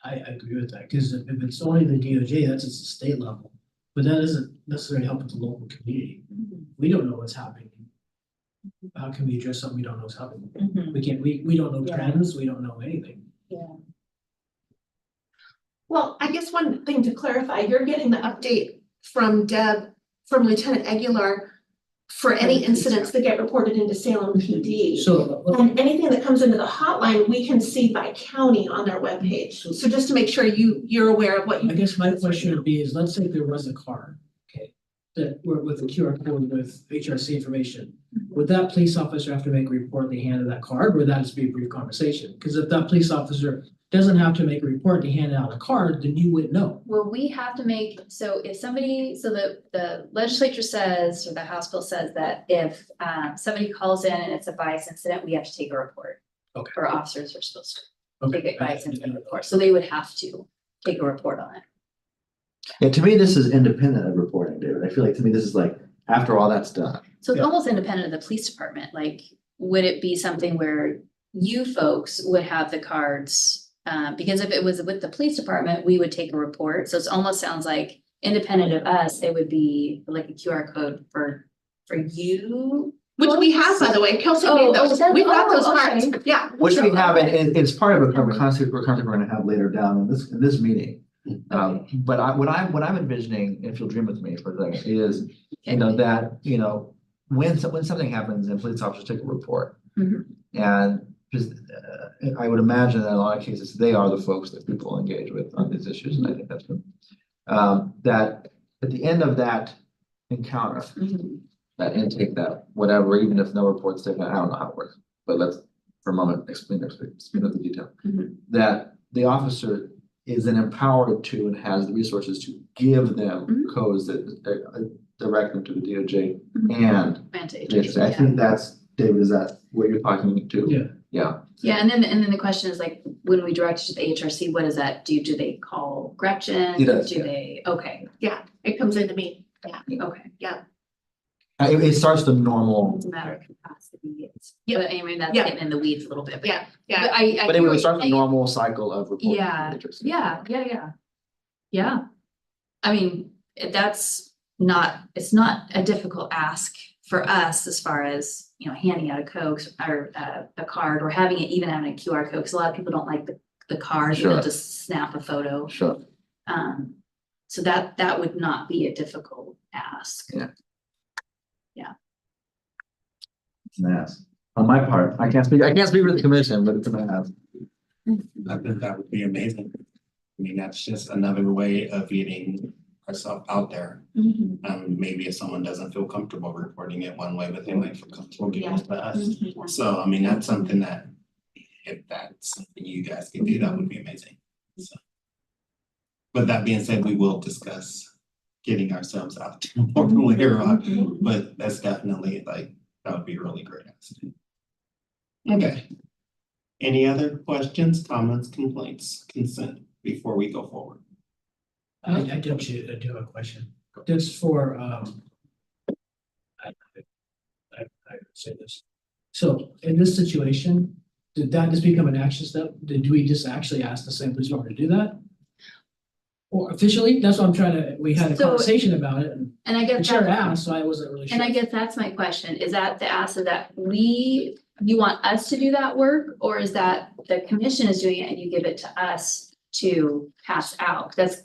I agree with that, because if it's only the DOJ, that's at the state level, but that doesn't necessarily help with the local community. We don't know what's happening. How can we address something we don't know what's happening? We can't, we don't know Yeah. trends, we don't know anything. Yeah. Well, I guess one thing to clarify, you're getting the update from Deb, from Lieutenant Aguilar for any incidents that get reported into Salem PD. So, And anything that comes into the hotline, we can see by county on their webpage. So just to make sure you're aware of what I you. guess my question would be is, let's say there was a card, okay, that with a QR code with HRC information. Would that police officer have to make a report at the hand of that card, or would that just be a brief conversation? Because if that police officer doesn't have to make a report to hand out a card, then you wouldn't know. Well, we have to make, so if somebody, so the legislature says, or the House bill says that if somebody calls in and it's a bias incident, we have to take a report. Okay. Or officers are supposed to Okay. take a bias incident report, so they would have to take a report on it. Yeah, to me, this is independent of reporting, David. I feel like to me, this is like, after all that's done. So it's Yeah. almost independent of the police department, like, would it be something where you folks would have the cards? Because if it was with the police department, we would take a report, so it almost sounds like independent of us, it would be like a QR code for you. Which we have, by the way, Kelsey Oh, made those, is that- we've got those oh, okay. cards, yeah. Which we have, and it's part of a concept we're gonna have later down in this meeting. But what I'm envisioning, if you'll dream with me for a second, is, you know, that, you know, when something happens and police officers take a report. Mhm. And just, I would imagine that in a lot of cases, they are the folks that people engage with on these issues, and I think that's good. That at the end of that encounter, Mhm. that intake, that whatever, even if no report's taken, I don't know how it works, but let's for a moment explain the detail. Mhm. That the officer is then empowered to and has the resources to give them Mhm. codes that direct them to the DOJ Mhm. and Advantage, the HRC. I yeah. think that's, David, is that what you're talking to? Yeah. Yeah, Yeah, and then the question is like, when we direct it to the HRC, what does that do? Do they call Gretchen? It does, Do yeah. they, okay, It comes into me, okay. it starts the normal, It's a matter of capacity. Yeah. But I mean, that's Yeah. getting in the weeds a little bit, but. yeah, But yeah. I but it hear would what start you're the saying. normal cycle of reporting. to Yeah, the HRC. Yeah. I mean, that's not, it's not a difficult ask for us as far as, you know, handing out a Coke or a card or having it, even having a QR code, because a lot of people don't like the card, they'll Sure. just snap a photo. Sure, So that would not be a difficult ask. it's an ask. On my part, I can't speak for the commission, but it's an ask. I think that would be amazing. I mean, that's just another way of getting ourselves out there. Mhm. Maybe if someone doesn't feel comfortable reporting it one way, but they might feel comfortable giving it to us. Mhm. So, I mean, that's something that, if that's something you guys can do, that would be amazing. So. But that being said, we will discuss getting ourselves out to more later on, Mhm. but that's definitely like, that would be really great. Okay. Any other questions, comments, complaints, consent before we go forward? I do have a question. Just for, I say this. So in this situation, did that just become an action step? Did we just actually ask the same police department to do that? Or officially? That's what I'm trying to, we had a So- conversation about it and And I the guess chair that, asked, so I wasn't really sure. and I guess that's my question, is that the ask of that you want us to do that work? Or is that the commission is doing it and you give it to us to pass out? That's,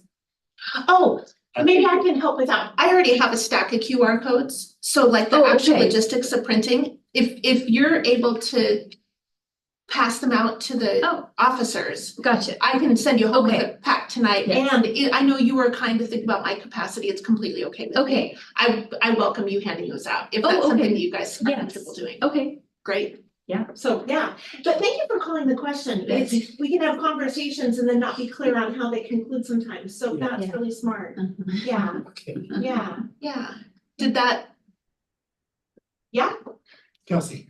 Oh, Maybe I can help with that. I already have a stack of QR codes, so like the Oh, actual okay. logistics of printing, if you're able to pass them out to the Oh, officers, gotcha. I can send you home with Okay. a pack tonight. Yes. And I know you were kind to think about my capacity. It's completely okay with me. Okay, I welcome you handing those out if Oh, that's something okay. that you guys are Yes. comfortable doing. okay. Great. Yeah. So, yeah, but thank you for calling the question. Yes. We can have conversations and then not be clear on how they conclude sometimes. So that's Yeah. really smart. Mhm. Yeah, Okay. yeah. Did that? Yeah, Kelsey,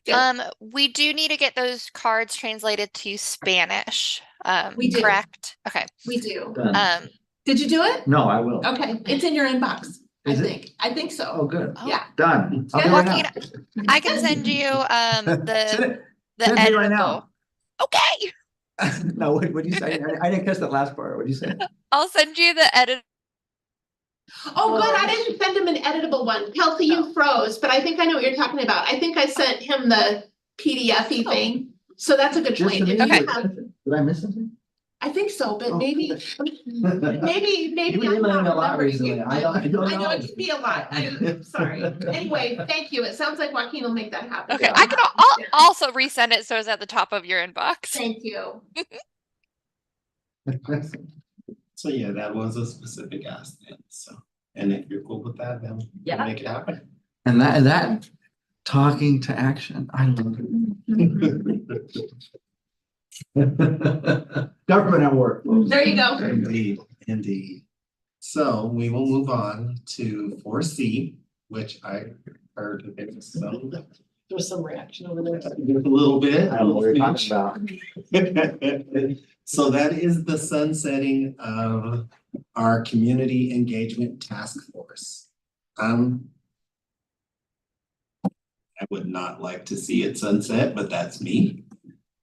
Good. We do need to get those cards translated to Spanish. We do. Correct? Okay. we do. Done. Did you do it? No, I will. Okay, it's in your inbox, I Is it? think. I think so. Oh, good. Oh, Yeah. Done. I'll do Good. it right now. I can send you Send the it, send it to me right editable. now. Okay. No, what'd you say? I didn't catch that last part. What'd you say? I'll send you the edit. Oh, good, I didn't send him an editable one. Kelsey, you froze, but I think I know what you're talking about. I think I sent him the PDF-y Oh. thing. So that's a good Just point. to If me? you Okay. have- Did I miss something? I think so, but Oh, maybe, good. maybe You've been I'm emailing not a lot remembering recently. you. I don't I know know. it can be a lot. I'm sorry. Anyway, thank you. It sounds like Joaquin will make that happen. Okay. I can I'll also resend it so it's at the top of your inbox. Thank you. so yeah, that was a specific ask then, so, and if you're cool with that, then we'll Yeah. make it happen. And that talking to action, I love it. Government at work. There you go. Indeed, indeed. So we will move on to 4C, which I heard that there was some, There was some reaction over there. a little bit. I don't know what you're talking about. So that is the sunsetting of our community engagement task force. I would not like to see it sunset, but that's me.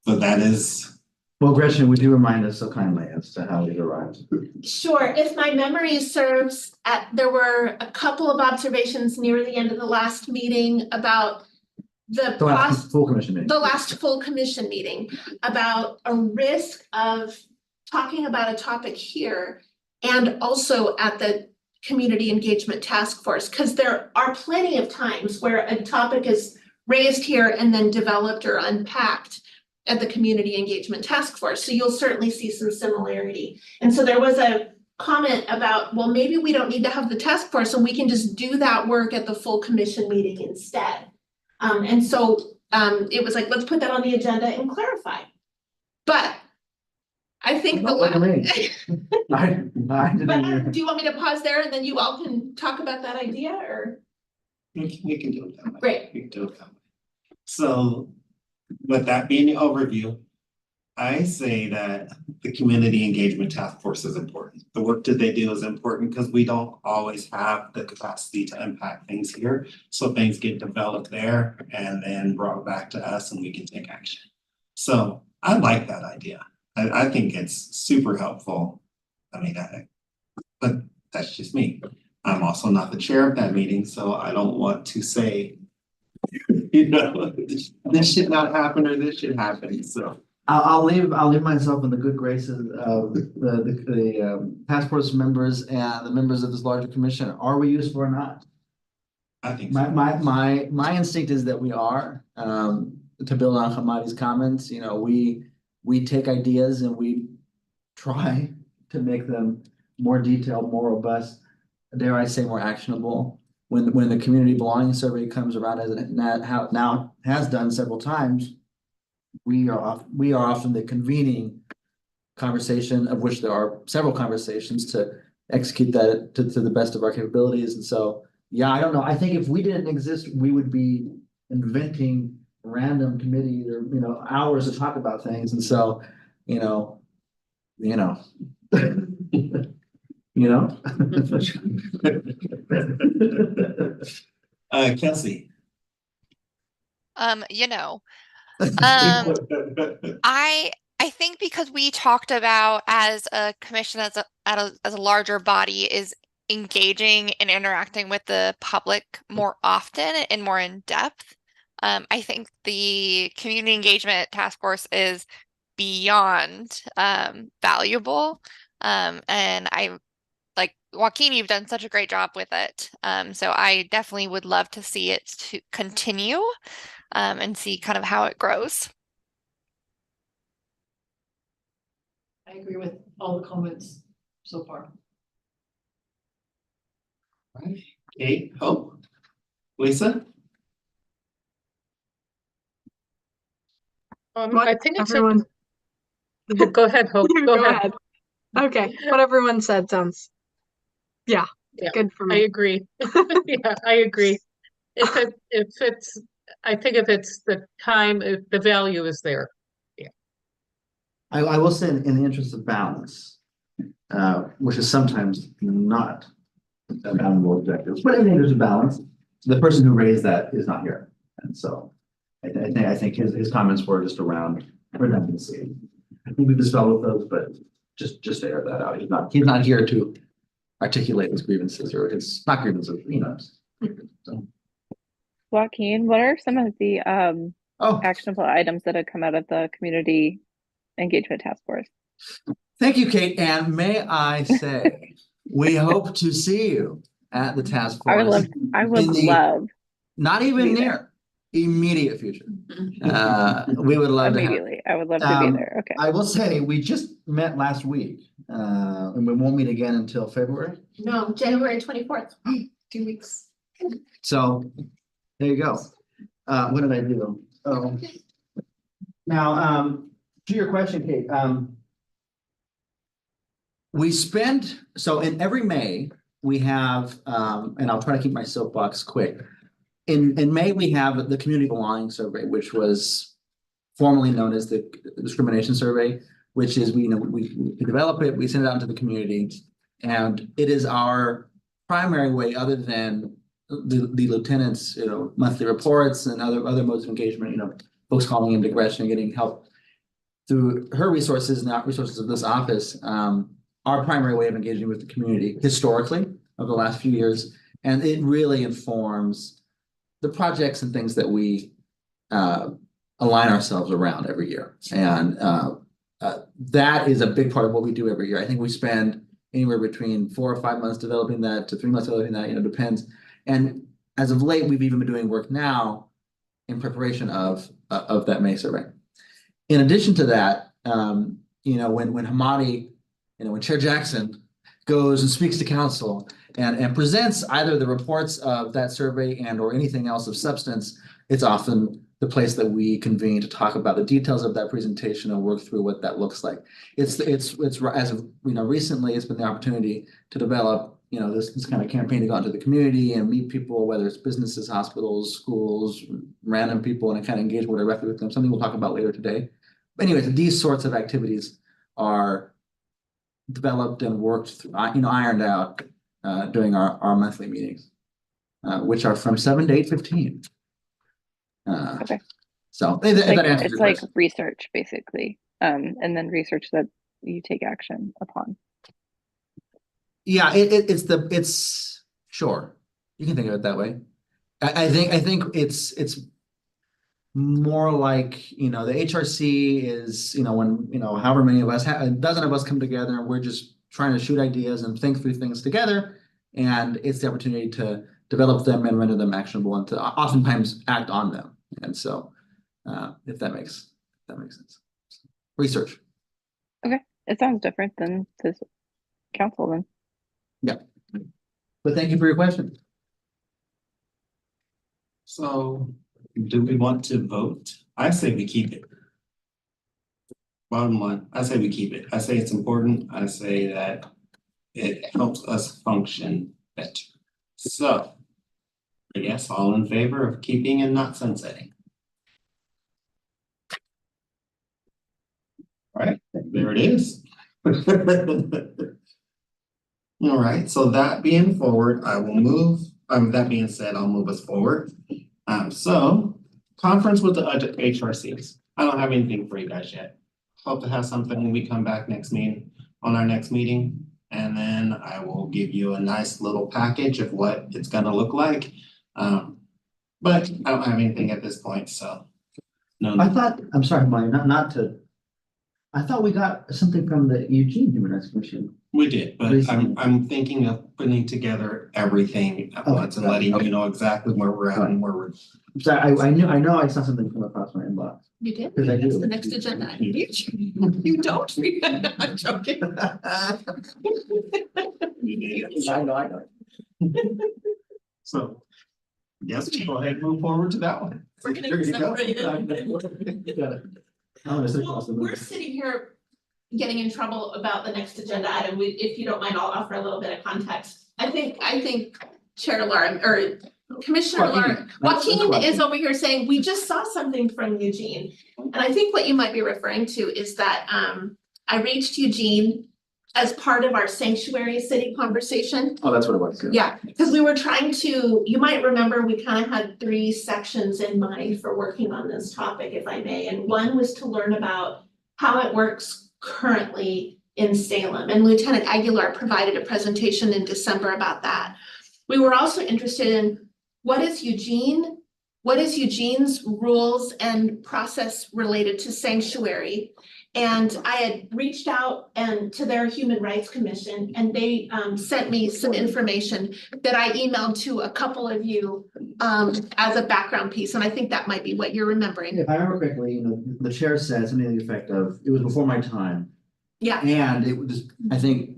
But that is, Well, Gretchen, would you remind us so kindly as to how we arrived? Sure, if my memory serves, there were a couple of observations near the end of the last meeting about the The last full commission meeting. the last full commission meeting about a risk of talking about a topic here and also at the community engagement task force, because there are plenty of times where a topic is raised here and then developed or unpacked at the community engagement task force. So you'll certainly see some similarity. And so there was a comment about, well, maybe we don't need to have the task force and we can just do that work at the full commission meeting instead. And so it was like, let's put that on the agenda and clarify. But I think the Look at me. But I didn't hear. do you want me to pause there and then you all can talk about that idea or? we can do it that way. Great. We can do it that way. So with that being the overview, I say that the community engagement task force is important. The work that they do is important because we don't always have the capacity to impact things here. So things get developed there and then brought back to us and we can take action. So I like that idea. I think it's super helpful. I mean, but that's just me. I'm also not the chair of that meeting, so I don't want to say, you know, this should not happen or this should happen, so. I'll leave myself in the good graces of the task force members and the members of this larger commission. Are we useful or not? I think so. My instinct is that we are, to build on Hamadi's comments, you know, we take ideas and we try to make them more detailed, more robust, dare I say more actionable. When the community belonging survey comes around, as it now has done several times, we are often the convening conversation, of which there are several conversations to execute that to the best of our capabilities. And so, yeah, I don't know. I think if we didn't exist, we would be inventing random committees or, you know, hours to talk about things. And so, you know, Kelsey. You know, I think because we talked about as a commission, as a larger body, is engaging and interacting with the public more often and more in depth. I think the community engagement task force is beyond valuable. And I, like Joaquin, you've done such a great job with it. So I definitely would love to see it to continue and see kind of how it grows. I agree with all the comments so far. Right. Kate, Hope, Lisa? What I think it's, everyone, go ahead, Hope, go go ahead. ahead. Okay, what everyone said sounds, yeah, Yeah, good for I me. agree. Yeah, I agree. If it's, I think if it's the time, if the value is there. I will say in the interest of balance, which is sometimes not a boundable objective, but in the interest of balance, the person who raised that is not here. And so I think his comments were just around redundancy. I think we dispelled those, but just air that out. He's not here to articulate his grievances or his, not grievances, you know. So, Joaquin, what are some of the oh, actionable items that have come out of the community engagement task force? thank you, Kate. And may I say, we hope to see you at the task force. I would in the love not to even be there. near immediate future. We would love to have. Immediately. I would love to be there. Okay. I will say, we just met last week, and we won't meet again until February. No, January 24th, 2 weeks. So there you go. What did I do? Oh. Now, to your question, Kate, we spend, so in every May, we have, and I'll try to keep my soapbox quick. In May, we have the Community Belonging Survey, which was formerly known as the Discrimination Survey, which is we develop it, we send it out into the community, and it is our primary way, other than the lieutenant's monthly reports and other modes of engagement, folks calling into Gretchen and getting help through her resources, not resources of this office. Our primary way of engaging with the community historically over the last few years, and it really informs the projects and things that we align ourselves around every year. And that is a big part of what we do every year. I think we spend anywhere between 4 or 5 months developing that to 3 months developing that, depends. And as of late, we've even been doing work now in preparation of that May survey. In addition to that, when Hamadi, when Chair Jackson goes and speaks to council and presents either the reports of that survey and or anything else of substance, it's often the place that we convene to talk about the details of that presentation and work through what that looks like. It's as of recently, it's been the opportunity to develop this kind of campaign to go into the community and meet people, whether it's businesses, hospitals, schools, random people, and kind of engage more directly with them. Something we'll talk about later today. But anyways, these sorts of activities are developed and worked through, ironed out during our monthly meetings, which are from 7 to 8:15. Okay. So if that answers It's your like question. research basically, and then research that you take action upon. Yeah, it's sure, you can think of it that way. I think it's more like, the HRC is, when, however many of us, a dozen of us come together and we're just trying to shoot ideas and think through things together. And it's the opportunity to develop them and render them actionable and to oftentimes act on them. And so, if that makes sense. Research. Okay, it sounds different than this council then. Yeah. But thank you for your question. So do we want to vote? I say we keep it. Bottom line, I say we keep it. I say it's important. I say that it helps us function better. So I guess all in favor of keeping and not sunsetting. All right, there it is. All right, so that being forward, I will move, that being said, I'll move us forward. So conference with the HRCs. I don't have anything for you guys yet. Hope to have something when we come back on our next meeting. And then I will give you a nice little package of what it's gonna look like. But I don't have anything at this point, so. No. I'm sorry, Mike, not to. I thought we got something from the Eugene Human Rights Commission We did, but Recently. I'm thinking of putting together everything at Okay, once and got it, letting okay. you know exactly where we're at and where we're. So I know I saw something come across my inbox. You did? Because I That's do. the next agenda. You don't read it. I'm joking. I know. So, yes, go ahead and move forward to that one. We're gonna There you go. separate it. Got it. I'm gonna sit Well, across the we're room. sitting here getting in trouble about the next agenda item. If you don't mind, I'll offer a little bit of context. I think Chair Laura, or Commissioner Laura, Joaquin is over here saying, we just saw something from Eugene. And I think what you might be referring to is that, I reached Eugene as part of our sanctuary city conversation. Oh, that's what it was. Yeah, because we were trying to, you might remember, we kind of had 3 sections in mind for working on this topic, if I may. And one was to learn about how it works currently in Salem. And Lieutenant Aguilar provided a presentation in December about that. We were also interested in what is Eugene's rules and process related to sanctuary? And I had reached out to their Human Rights Commission, and they sent me some information that I emailed to a couple of you as a background piece, and I think that might be what you're remembering. If I remember correctly, the chair said something to the effect of, it was before my time. Yeah, And it was, I think,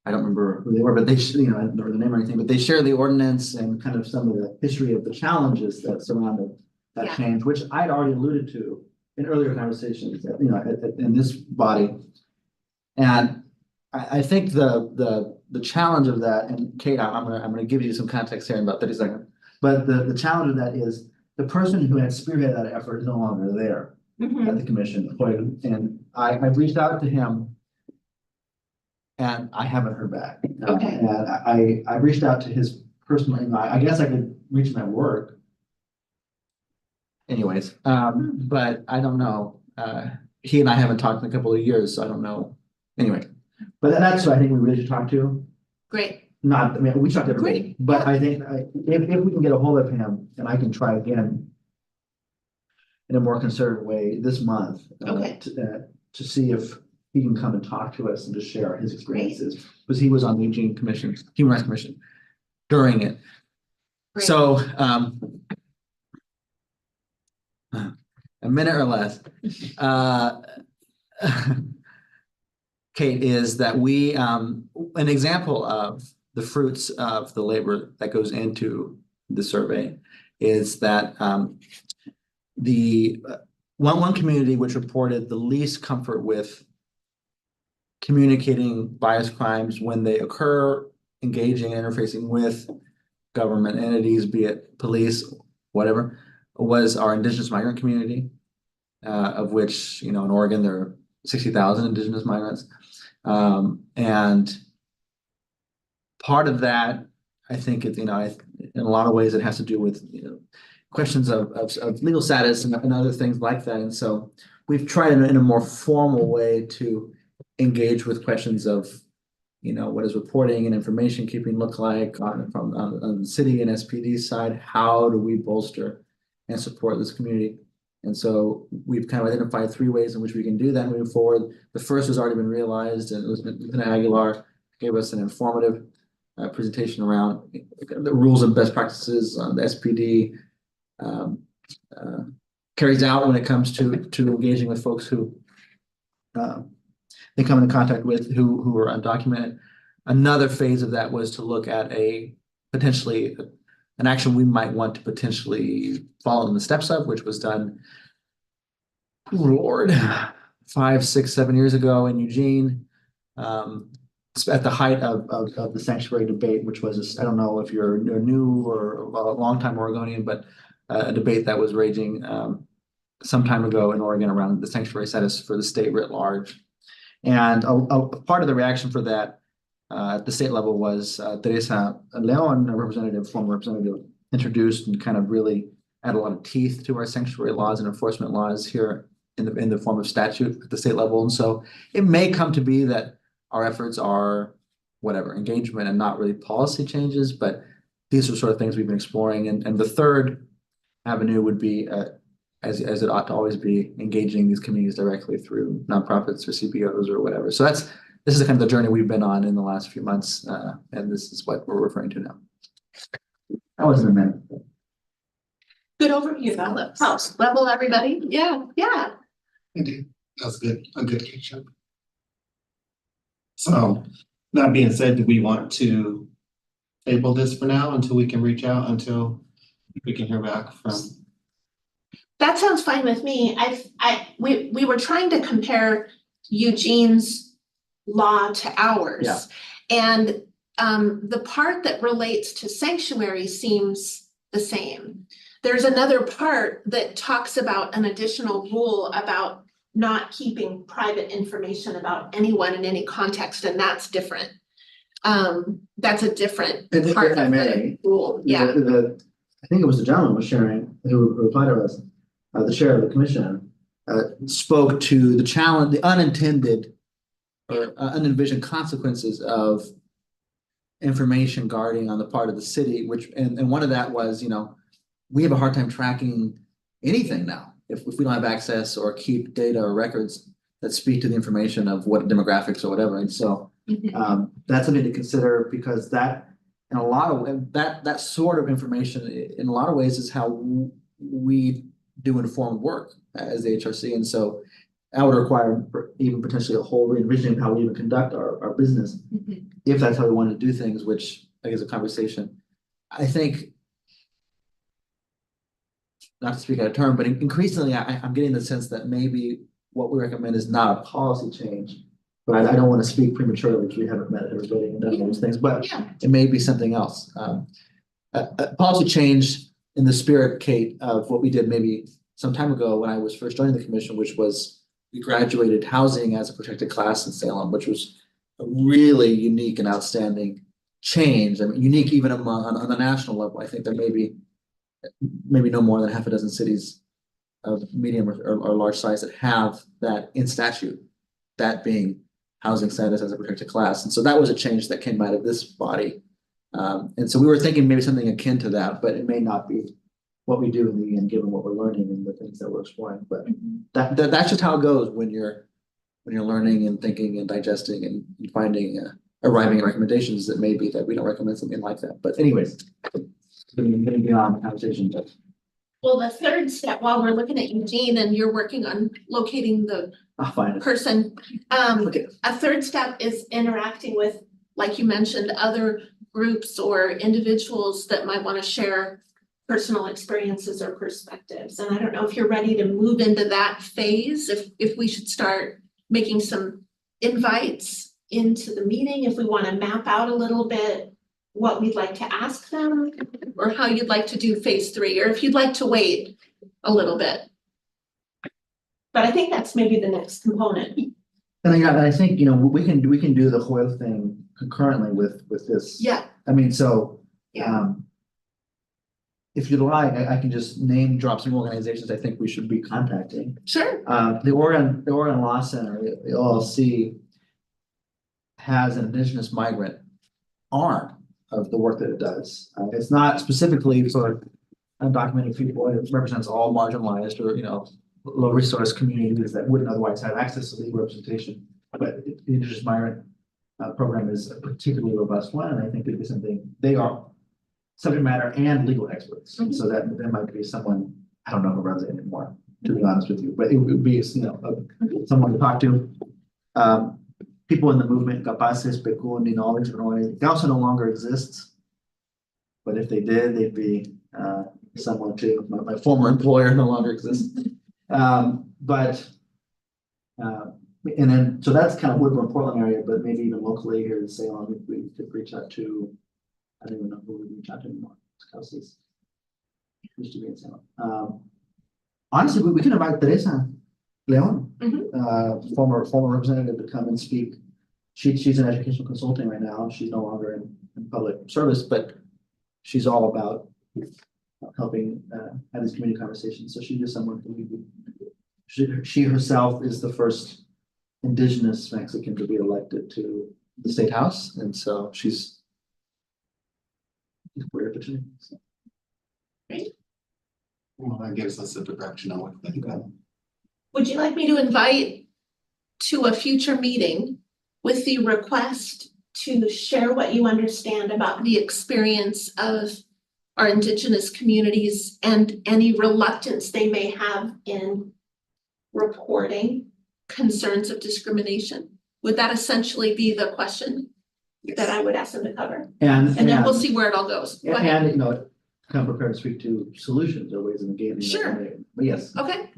I don't remember who they were, but they, I don't know the name or anything, but they share the ordinance and kind of some of the history of the challenges that surrounded that Yeah. change, which I'd already alluded to in earlier conversations, in this body. And I think the challenge of that, and Kate, I'm gonna give you some context here in about 30 seconds. But the challenge of that is the person who had spearheaded that effort is no longer there at the commission. And I reached out to him and I haven't heard back. Okay. And I reached out to his personal email. I guess I could reach him at work. Anyways, but I don't know. He and I haven't talked in a couple of years, so I don't know. Anyway, but that's what I think we really should talk to. great. Not, I mean, we talked to everybody, Great, but I think if we can get a hold of him and I can try again in a more concerted way this month. Okay. To see if he can come and talk to us and just share his experiences, because he was on the Eugene Commission, Human Rights Commission during it. Great. So, a minute or less. Kate, is that we, an example of the fruits of the labor that goes into the survey is that the one community which reported the least comfort with communicating bias crimes when they occur, engaging and interfacing with government entities, be it police, whatever, was our indigenous migrant community, of which, in Oregon, there are 60,000 indigenous migrants. And part of that, I think, in a lot of ways, it has to do with, questions of legal status and other things like that. And so we've tried in a more formal way to engage with questions of, what does reporting and information keeping look like on the city and SPD side? How do we bolster and support this community? And so we've kind of identified 3 ways in which we can do that moving forward. The first has already been realized, and Lieutenant Aguilar gave us an informative presentation around the rules and best practices on the SPD carries out when it comes to engaging with folks who they come into contact with who are undocumented. Another phase of that was to look at potentially an action we might want to potentially follow in the steps of, which was done, Lord, 5, 6, 7 years ago in Eugene, at the height of the sanctuary debate, which was, I don't know if you're new or a longtime Oregonian, but a debate that was raging some time ago in Oregon around the sanctuary status for the state writ large. And a part of the reaction for that at the state level was Teresa Leon, a former representative, introduced and kind of really add a lot of teeth to our sanctuary laws and enforcement laws here in the form of statute at the state level. And so it may come to be that our efforts are engagement and not really policy changes, but these are sort of things we've been exploring. And the third avenue would be, as it ought to always be, engaging these communities directly through nonprofits or CPOs or whatever. So this is kind of the journey we've been on in the last few months, and this is what we're referring to now. That wasn't a minute. Good overview, though. House level, everybody. Yeah, yeah. Indeed, that's good, a good catch up. So, that being said, do we want to table this for now until we can reach out, until we can hear back from? That sounds fine with me. We were trying to compare Eugene's law to ours. Yeah. And the part that relates to sanctuary seems the same. There's another part that talks about an additional rule about not keeping private information about anyone in any context, and that's different. That's a different And if part I of the may, rule, yeah. I think it was the gentleman was sharing, who replied to us, the chair of the commission, spoke to the challenge, the unintended or unenvisioned consequences of information guarding on the part of the city, which, and one of that was, you know, we have a hard time tracking anything now. If we don't have access or keep data or records that speak to the information of what demographics or whatever. And so that's something to consider, because that, in a lot of that sort of information in a lot of ways is how we do informed work as the HRC. And so that would require even potentially a whole re-envisioning of how we even conduct our business, if that's how we want to do things, which I guess is a conversation. I think, not to speak out of turn, but increasingly I'm getting the sense that maybe what we recommend is not a policy change. But I don't want to speak prematurely because we haven't met everybody and done those things, but it may be something else. A policy change in the spirit, Kate, of what we did maybe some time ago when I was first joining the commission, which was we graduated housing as a protected class in Salem, which was a really unique and outstanding change. I mean, unique even among on the national level. I think there may be maybe no more than half a dozen cities of medium or large size that have that in statute, that being housing status as a protected class. And so that was a change that came out of this body. And so we were thinking maybe something akin to that, but it may not be what we do in the end, given what we're learning and the things that we're exploring. But that's just how it goes when you're learning and thinking and digesting and finding arriving at recommendations that maybe that we don't recommend something like that. But anyways, getting beyond the conversation. But Well, the third step, while we're looking at Eugene and you're working on locating the I'll find it. person, Okay. a third step is interacting with, like you mentioned, other groups or individuals that might want to share personal experiences or perspectives. And I don't know if you're ready to move into that phase, if we should start making some invites into the meeting, if we want to map out a little bit what we'd like to ask them, or how you'd like to do phase 3, or if you'd like to wait a little bit. But I think that's maybe the next component. And I think, you know, we can do the Hoyle thing concurrently with this. Yeah. I mean, so Yeah. if you'd like, I can just name drop some organizations I think we should be contacting. Sure. The Oregon Law Center, the OLC, has an Indigenous migrant arm of the work that it does. It's not specifically for undocumented people. It represents all marginalized or, you know, low resource communities that wouldn't otherwise have access to legal representation. But the Indigenous migrant program is a particularly robust one, and I think it'd be something, they are subject matter and legal experts. And so that might be someone, I don't know who runs it anymore, to be honest with you, but it would be, you know, someone to talk to. People in the movement, Capaces, Pecun, and all these organizations, they also no longer exists. But if they did, they'd be someone too. My former employer no longer exists. And then, so that's kind of Woodburn, Portland area, but maybe even locally here in Salem, we could reach out to, I don't even know who we reach out to anymore. It's Kelsey's. Used to be in Salem. Honestly, we can invite Teresa Leon, former representative, to come and speak. She's an educational consulting right now. She's no longer in public service, but she's all about helping have these community conversations. So she's just someone who she herself is the first Indigenous Mexican to be elected to the state house, and so she's weird opportunity. So. Well, that gives us a direction on what they go. Would you like me to invite to a future meeting with the request to share what you understand about the experience of our Indigenous communities and any reluctance they may have in reporting concerns of discrimination. Would that essentially be the question that I would ask them to cover? And And then we'll see where it all goes. Go ahead. And, you know, come prepared to speak to solutions or ways of engaging. that Sure. way. But yes. Okay.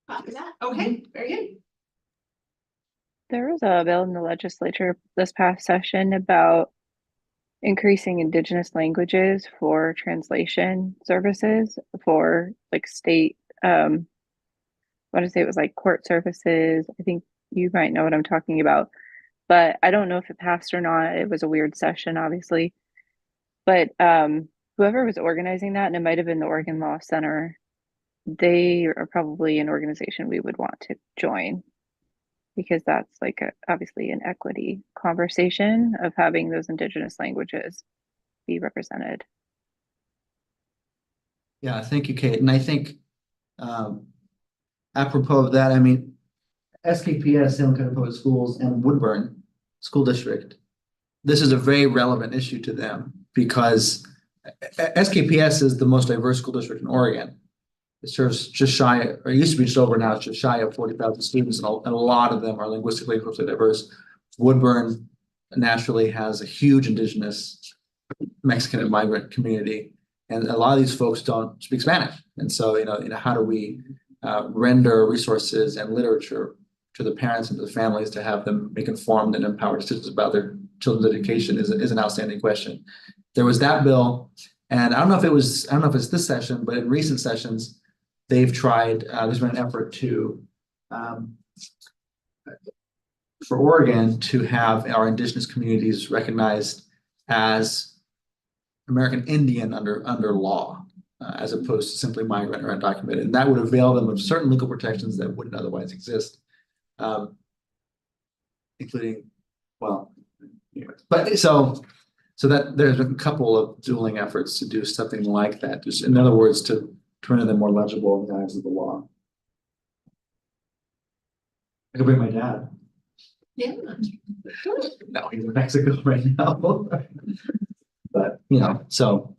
Copy that. Okay, very good. There was a bill in the legislature this past session about increasing Indigenous languages for translation services for like state, I want to say it was like court services. I think you might know what I'm talking about, but I don't know if it passed or not. It was a weird session, obviously. But whoever was organizing that, and it might have been the Oregon Law Center, they are probably an organization we would want to join, because that's like obviously an equity conversation of having those Indigenous languages be represented. Yeah, thank you, Kate. And I think apropos of that, I mean, SKPS, San Luis Public Schools, and Woodburn School District, this is a very relevant issue to them because SKPS is the most diverse school district in Oregon. It serves just shy, or it used to be just over, now it's just shy of 40,000 students, and a lot of them are linguistically and culturally diverse. Woodburn naturally has a huge Indigenous Mexican and migrant community, and a lot of these folks don't speak Spanish. And so, you know, how do we render resources and literature to the parents and to the families to have them make informed and empowered decisions about their children's education is an outstanding question. There was that bill, and I don't know if it's this session, but in recent sessions, they've tried, there's been an effort to, for Oregon to have our Indigenous communities recognized as American Indian under law, as opposed to simply migrant or undocumented. And that would avail them of certain legal protections that wouldn't otherwise exist, including, well, anyway. But so that there's a couple of dueling efforts to do something like that. Just, in other words, to render them more legible in the eyes of the law. I could bring my dad. Yeah. No, he's in Mexico right now. But, you know, so.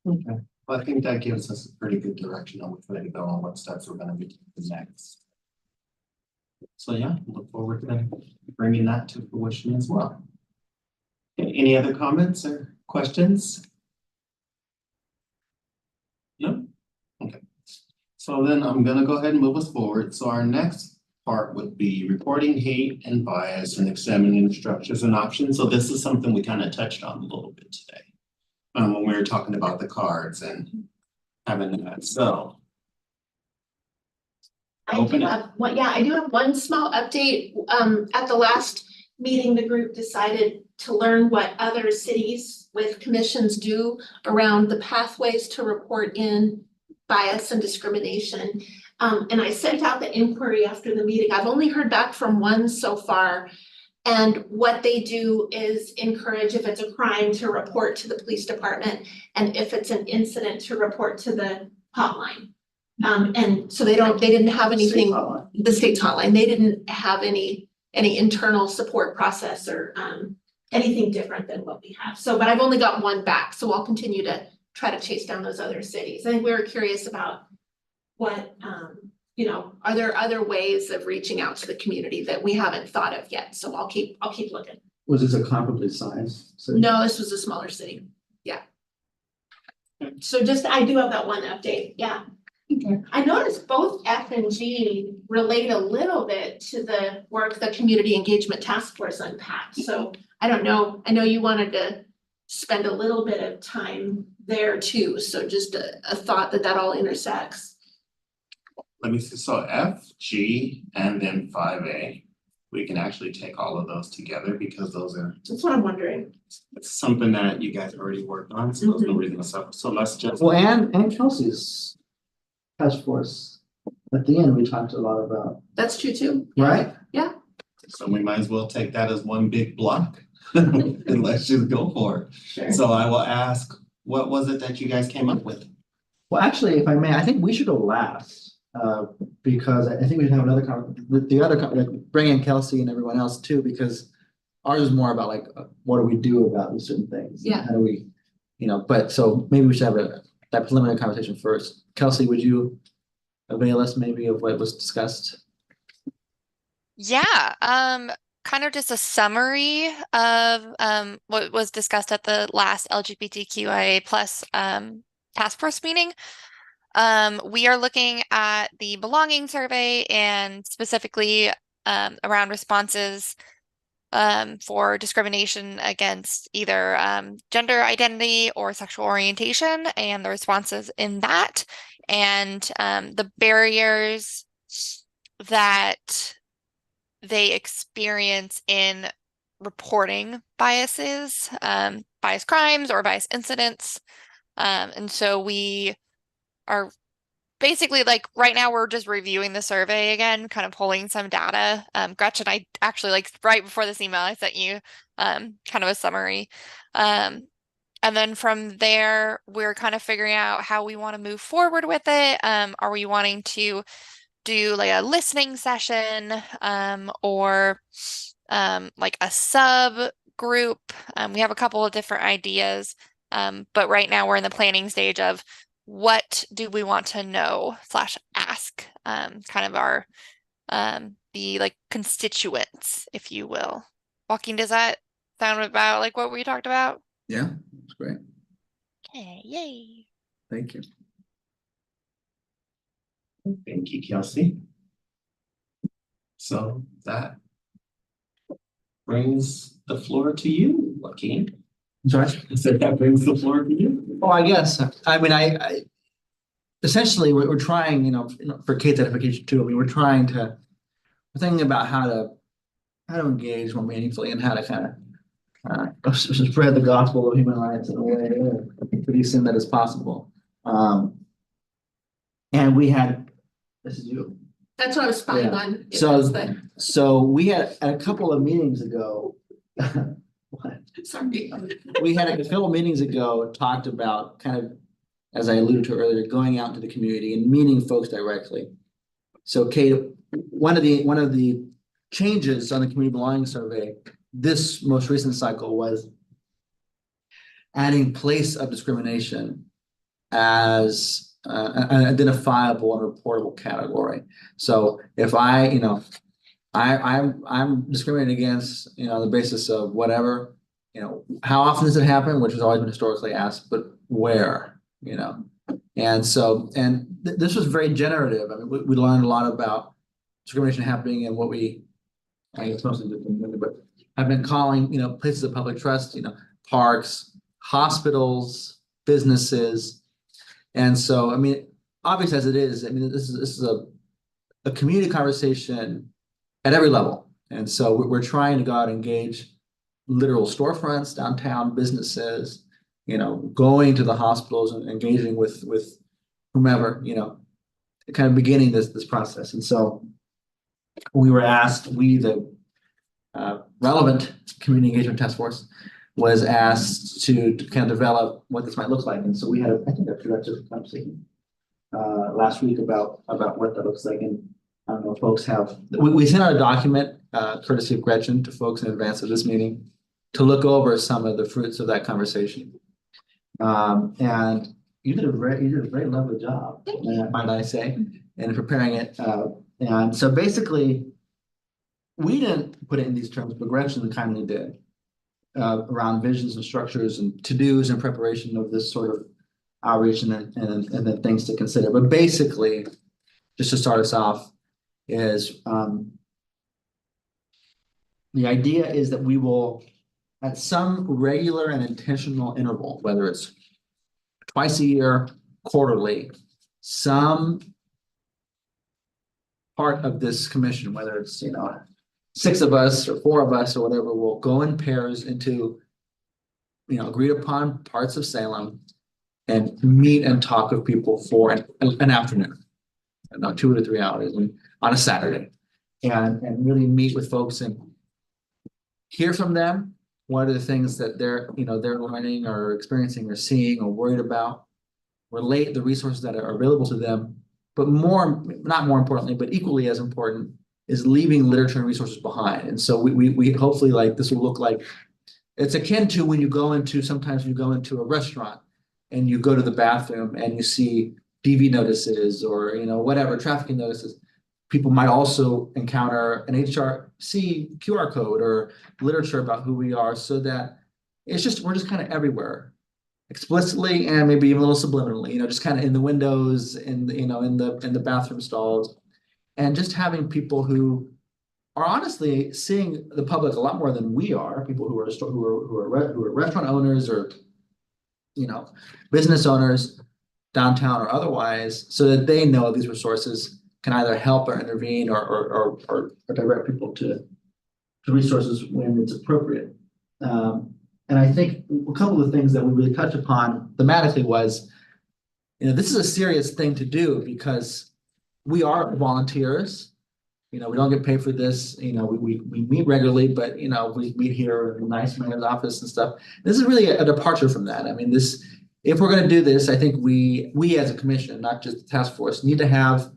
Okay. Well, I think that gives us a pretty good direction on which way to go and what steps we're gonna be taking next. So yeah, look forward to bringing that to fruition as well. Okay, any other comments or questions? No? Okay. So then I'm gonna go ahead and move us forward. So our next part would be reporting hate and bias and examining the structures and options. So this is something we kind of touched on a little bit today. When we were talking about the cards and having that, so. I do have one small update. At the last meeting, the group decided to learn what other cities with commissions do around the pathways to report in bias and discrimination. And I sent out the inquiry after the meeting. I've only heard back from one so far. And what they do is encourage, if it's a crime, to report to the police department, and if it's an incident, to report to the hotline. And so they didn't have anything, the state hotline, they didn't have any internal support process or anything different than what we have. So, but I've only got one back, so I'll continue to try to chase down those other cities. I think we were curious about what, you know, are there other ways of reaching out to the community that we haven't thought of yet? So I'll keep looking. Was this a comparably sized city? No, this was a smaller city. Yeah. So I do have that one update. Yeah. Okay. I noticed both F and G relate a little bit to the work the Community Engagement Task Force unpacked. So I don't know. I know you wanted to spend a little bit of time there too. So just a thought that all intersects. Let me see, so F, G, and then 5A. We can actually take all of those together because those are, That's what I'm wondering. it's something that you guys already worked on, so there's no reason to suffer. So let's just. Well, and Kelsey's task force, at the end, we talked a lot about, That's true too. right? So we might as well take that as one big block and let's just go for it. Sure. So I will ask, what was it that you guys came up with? Well, actually, if I may, I think we should go last. Because I think we should have another the other, like, bring in Kelsey and everyone else too, because ours is more about like, what do we do about these certain things? Yeah. How do we, but so maybe we should have that preliminary conversation first. Kelsey, would you avail us maybe of what was discussed? Yeah, kind of just a summary of what was discussed at the last LGBTQIA plus task force meeting. We are looking at the belonging survey and specifically around responses for discrimination against either gender identity or sexual orientation and the responses in that, and the barriers that they experience in reporting biases, bias crimes or bias incidents. And so we are basically, like, right now we're just reviewing the survey again, kind of pulling some data. Gretchen, I actually, like, right before this email, I sent you kind of a summary. And then from there, we're kind of figuring out how we want to move forward with it. Are we wanting to do like a listening session or like a sub group? We have a couple of different ideas, but right now we're in the planning stage of what do we want to know / ask kind of our the like constituents, if you will. Joaquin, does that sound about like what we talked about? Yeah, that's great. Okay, yay. Thank you. Thank you, Kelsey. So that brings the floor to you, Joaquin. Sorry. So that brings the floor to you. Oh, I guess, I mean, I essentially, we're trying, for Kate's edification too, I mean, we're thinking about how to engage more meaningfully and how to kind of spread the gospel of human rights in a way pretty soon that is possible. And we had, this is you. That's what I was spying Yeah. on. It So- was the- So we had a couple of meetings ago. What? Sorry. We had a couple of meetings ago talked about kind of, as I alluded to earlier, going out into the community and meeting folks directly. So Kate, one of the changes on the community belonging survey, this most recent cycle, was adding place of discrimination as an identifiable and reportable category. So if I'm discriminated against, on the basis of whatever, how often does it happen, which has always been historically asked, but where, And so, this was very generative. I mean, we learned a lot about discrimination happening and what I guess mostly but I've been calling, places of public trust, parks, hospitals, businesses. And so, I mean, obvious as it is, I mean, this is a community conversation at every level. And so we're trying to go out and engage literal storefronts, downtown businesses, going to the hospitals and engaging with whomever, kind of beginning this process. And so we were asked, the relevant community engagement task force was asked to kind of develop what this might look like. And so we had I think a productive conversation last week about what that looks like. And I don't know if folks have, we sent out a document courtesy of Gretchen to folks in advance of this meeting to look over some of the fruits of that conversation. And you did a very lovely job, might I say, in preparing it. And so basically, we didn't put it in these terms, but Gretchen kindly did, around visions and structures and to-dos in preparation of this sort of outreach and then things to consider. But basically, just to start us off, is the idea is that we will, at some regular and intentional interval, whether it's twice a year, quarterly, some part of this commission, whether it's, 6 of us or 4 of us or whatever, will go in pairs into, agreed upon parts of Salem and meet and talk with people for an afternoon, about 2 to 3 hours on a Saturday, and really meet with folks and hear from them. What are the things that they're learning or experiencing or seeing or worried about? Relate the resources that are available to them But not more importantly, but equally as important is leaving literature and resources behind. And so we hopefully like this will look like, it's akin to when you go into, sometimes you go into a restaurant and you go to the bathroom and you see DV notices or, whatever, trafficking notices. People might also encounter an HRC QR code or literature about who we are, so that we're just kind of everywhere, explicitly and maybe even a little subliminally, just kind of in the windows, in the bathroom stalls, and just having people who are honestly seeing the public a lot more than we are, people who are restaurant owners or business owners, downtown or otherwise, so that they know these resources can either help or intervene or direct people to resources when it's appropriate. And I think a couple of things that we really touched upon thematically was, this is a serious thing to do because we are volunteers. We don't get paid for this. We meet regularly, but we meet here in the nice mayor's office and stuff. This is really a departure from that. I mean, if we're going to do this, I think we as a commission, not just the task force, need to have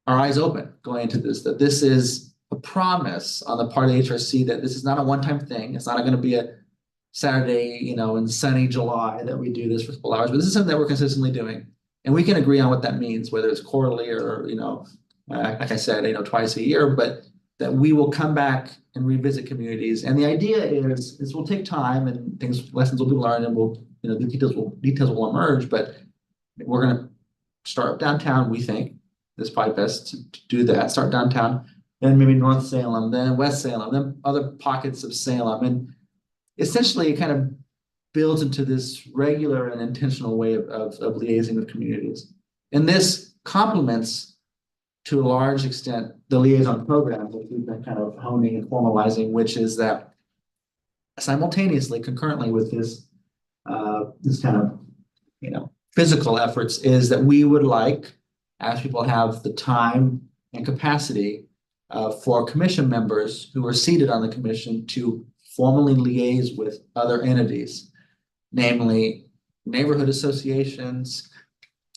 our eyes open going into this, that this is a promise on the part of the HRC that this is not a one-time thing. It's not going to be a Saturday, in sunny July that we do this for a couple hours, but this is something that we're consistently doing. And we can agree on what that means, whether it's quarterly or, like I said, twice a year, but that we will come back and revisit communities. And the idea is this will take time and lessons will be learned, and the details will emerge, but we're going to start downtown. We think this probably best to do that, start downtown, then maybe North Salem, then West Salem, then other pockets of Salem. And essentially it kind of builds into this regular and intentional way of liaising with communities. And this complements, to a large extent, the liaison program that we've been kind of honing and formalizing, which is that simultaneously, concurrently with this kind of, physical efforts, is that we would like, as people have the time and capacity, for commission members who are seated on the commission to formally liaise with other entities, namely neighborhood associations,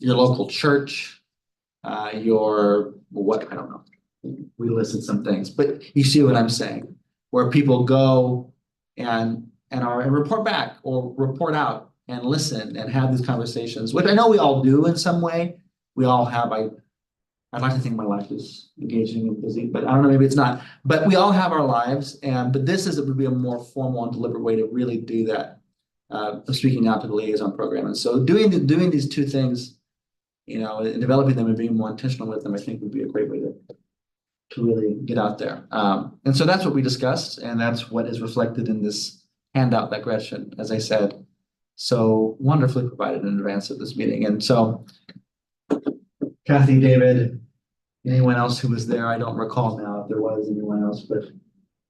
your local church, I don't know. We listed some things, but you see what I'm saying, where people go and report back or report out and listen and have these conversations, which I know we all do in some way. We all have. I'd like to think my life is engaging and busy, but I don't know, maybe it's not. But we all have our lives, but this would be a more formal and deliberate way to really do that, speaking out to the liaison program. And so doing these two things, and developing them and being more intentional with them, I think would be a great way to really get out there. And so that's what we discussed, and that's what is reflected in this handout that Gretchen, as I said, so wonderfully provided in advance of this meeting. And so Kathy, David, anyone else who was there, I don't recall now if there was anyone else, but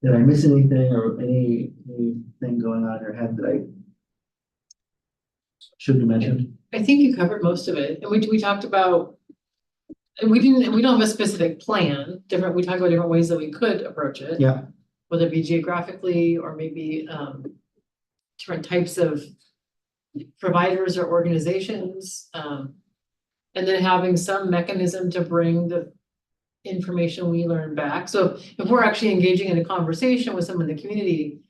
did I miss anything or anything going on in your head that I should be mentioned? I think you covered most of it. And we talked about, and we don't have a specific plan, we talked about different ways that we could approach it. Yeah. Whether it be geographically or maybe different types of providers or organizations. And then having some mechanism to bring the information we learn back. So if we're actually engaging in a conversation with someone in the community,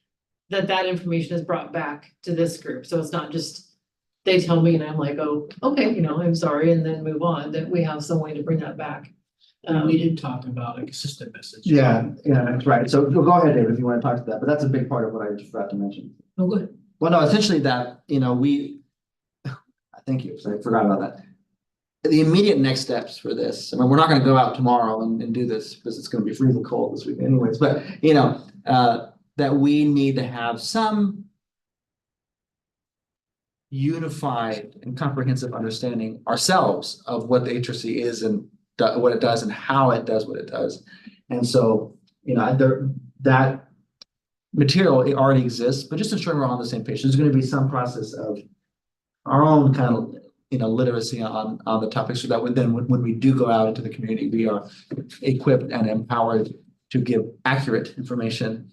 that information is brought back to this group. So it's not just they tell me and I'm like, oh, okay, I'm sorry, and then move on, that we have some way to bring that back. We did talk about a consistent message. Yeah, that's right. So go ahead, David, if you want to talk to that, but that's a big part of what I just forgot to mention. Oh, good. Well, no, essentially that, thank you, so I forgot about that. The immediate next steps for this, we're not going to go out tomorrow and do this because it's going to be freezing cold this week anyways, but that we need to have some unified and comprehensive understanding ourselves of what the HRC is and what it does and how it does what it does. And so, that material, it already exists, but just ensuring we're on the same page. There's going to be some process of our own kind of literacy on the topic, so that when we do go out into the community, we are equipped and empowered to give accurate information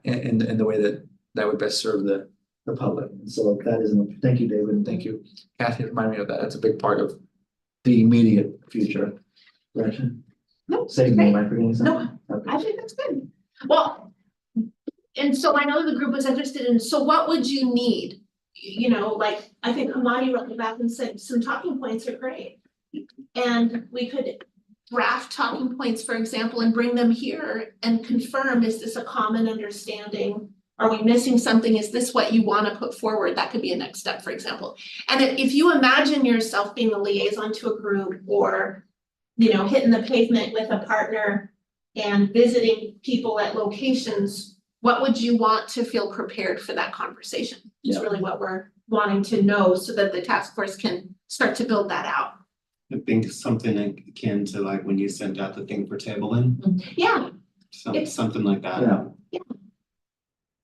in the way that would best serve the public. And so that is, thank you, David, and thank you, Kathy, for reminding me of that. That's a big part of the immediate future. Gretchen? No, Save me, okay. am I forgetting something? No, Okay. I think that's good. Well, and so I know the group was interested in, so what would you need? You know, like, I think Amadi wrote back and said, some talking points are great. And we could draft talking points, for example, and bring them here and confirm, is this a common understanding? Are we missing something? Is this what you want to put forward? That could be a next step, for example. And if you imagine yourself being a liaison to a group, or, you know, hitting the pavement with a partner and visiting people at locations, what would you want to feel prepared for that conversation? Is Yeah. really what we're wanting to know, so that the task force can start to build that out. I think something akin to like when you sent out the thing for tabling, Yeah, something like that. Yeah.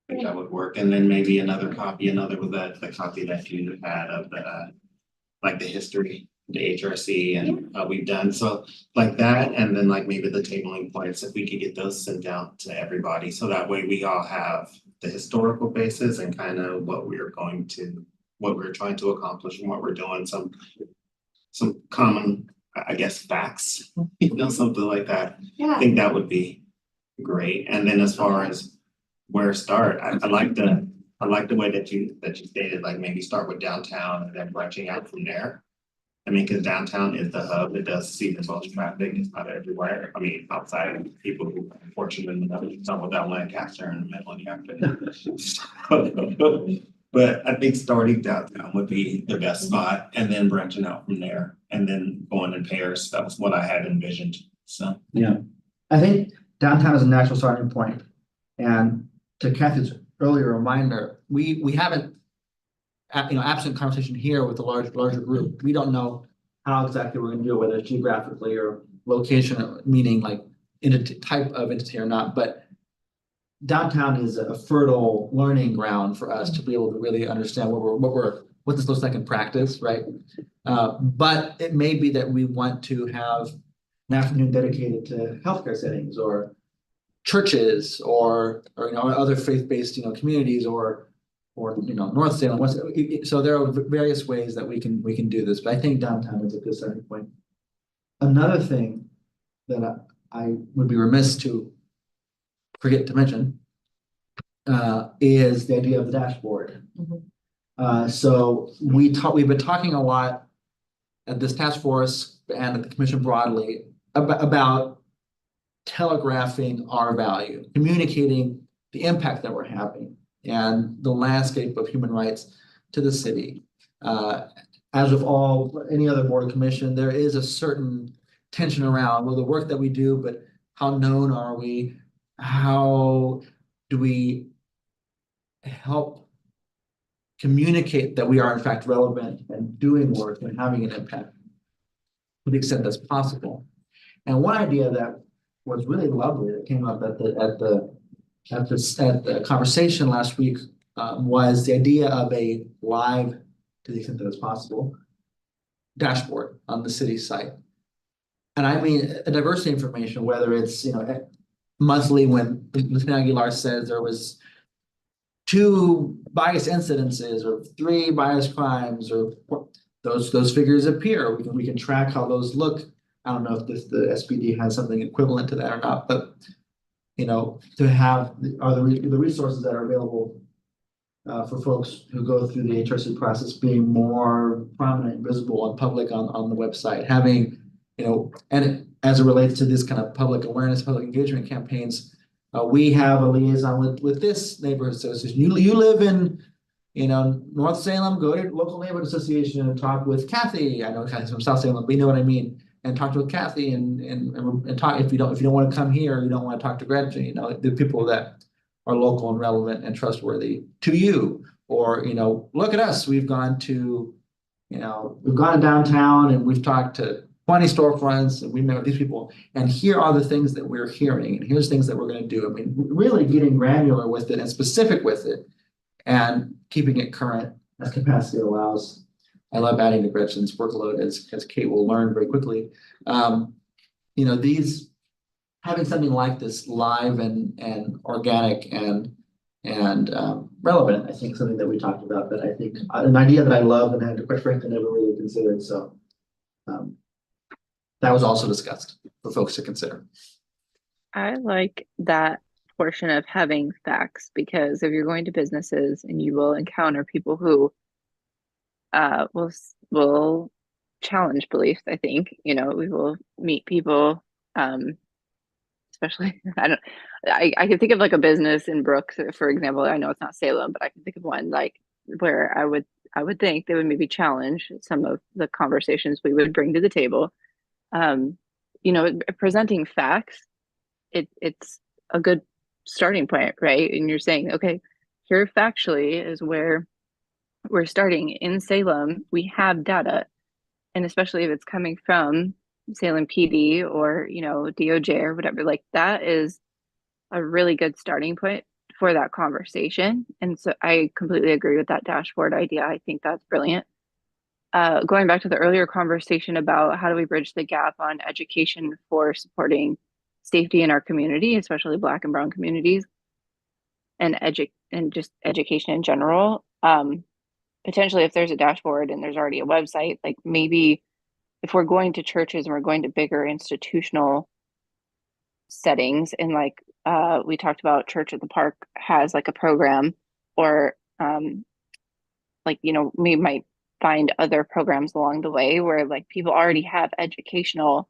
I think that would work, and then maybe another copy, the copy that you had of the, like the history, the HRC and what we've done, so like that, and then like maybe the tabling points, if we could get those sent out to everybody, so that way we all have the historical basis and kind of what we're trying to accomplish and what we're doing, some common, I guess, facts, you know, something like that. I yeah, think that would be great, and then as far as where start, I like the way that you stated, like maybe start with downtown and then branching out from there. I mean, cause downtown is the hub, it does see the most traffic, it's not everywhere, I mean, outside of people who are fortunate enough to stumble down Lancaster in the middle of the afternoon. But I think starting downtown would be the best spot, and then branching out from there, and then going in pairs, that was what I had envisioned, so. Yeah, I think downtown is a natural starting point. And to Kathy's earlier reminder, we haven't, absent conversation here with a larger group, we don't know how exactly we're gonna do it, whether it's geographically or location, meaning like type of entity or not, but downtown is a fertile learning ground for us to be able to really understand what this looks like in practice, right? But it may be that we want to have an afternoon dedicated to healthcare settings, or churches, or other faith-based communities, or North Salem, West. So there are various ways that we can do this, but I think downtown is a good starting point. Another thing that I would be remiss to forget to mention is the idea of the dashboard. So we've been talking a lot at this task force and at the commission broadly about telegraphing our value, communicating the impact that we're having and the landscape of human rights to the city. As with any other board or commission, there is a certain tension around, well, the work that we do, but how known are we? How do we help communicate that we are in fact relevant and doing work and having an impact to the extent that's possible? And one idea that was really lovely that came up at the conversation last week was the idea of a live, to the extent that it's possible, dashboard on the city site. And I mean a diversity information, whether it's monthly, when Lieutenant Aguilar says there was 2 bias incidences or 3 bias crimes, or those figures appear. We can track how those look. I don't know if the SPD has something equivalent to that or not, but to have the resources that are available for folks who go through the HRC process being more prominent and visible and public on the website, having and as it relates to this kind of public awareness, public engagement campaigns, we have a liaison with this neighborhood association. You live in North Salem, go to local neighborhood association and talk with Kathy. I know Kathy's from South Salem, but you know what I mean. And talk with Kathy and talk, if you don't want to come here, you don't want to talk to Gretchen, the people that are local and relevant and trustworthy to you. Or look at us, we've gone downtown and we've talked to 20 storefronts and we met with these people, and here are the things that we're hearing, and here's things that we're going to do. I mean, really getting granular with it and specific with it and keeping it current as capacity allows. I love adding to Gretchen's workload, as Kate will learn very quickly. These having something like this live and organic and relevant, I think something that we talked about, that I think an idea that I love and had quite frankly never really considered. So That was also discussed for folks to consider. I like that portion of having facts because if you're going to businesses and you will encounter people who will challenge beliefs, I think. You know, we will meet people, especially I can think of like a business in Brooks, for example. I know it's not Salem, but I can think of one like where I would think they would maybe challenge some of the conversations we would bring to the table. You know, presenting facts, it's a good starting point, right? And you're saying, okay, here factually is where we're starting in Salem. We have data, and especially if it's coming from Salem PD or, you know, DOJ or whatever, like that is a really good starting point for that conversation. And so I completely agree with that dashboard idea. I think that's brilliant. Going back to the earlier conversation about how do we bridge the gap on education for supporting safety in our community, especially Black and Brown communities, and just education in general. Potentially, if there's a dashboard and there's already a website, like maybe if we're going to churches and we're going to bigger institutional settings, and like we talked about, Church at the Park has like a program, or like, you know, we might find other programs along the way where like people already have educational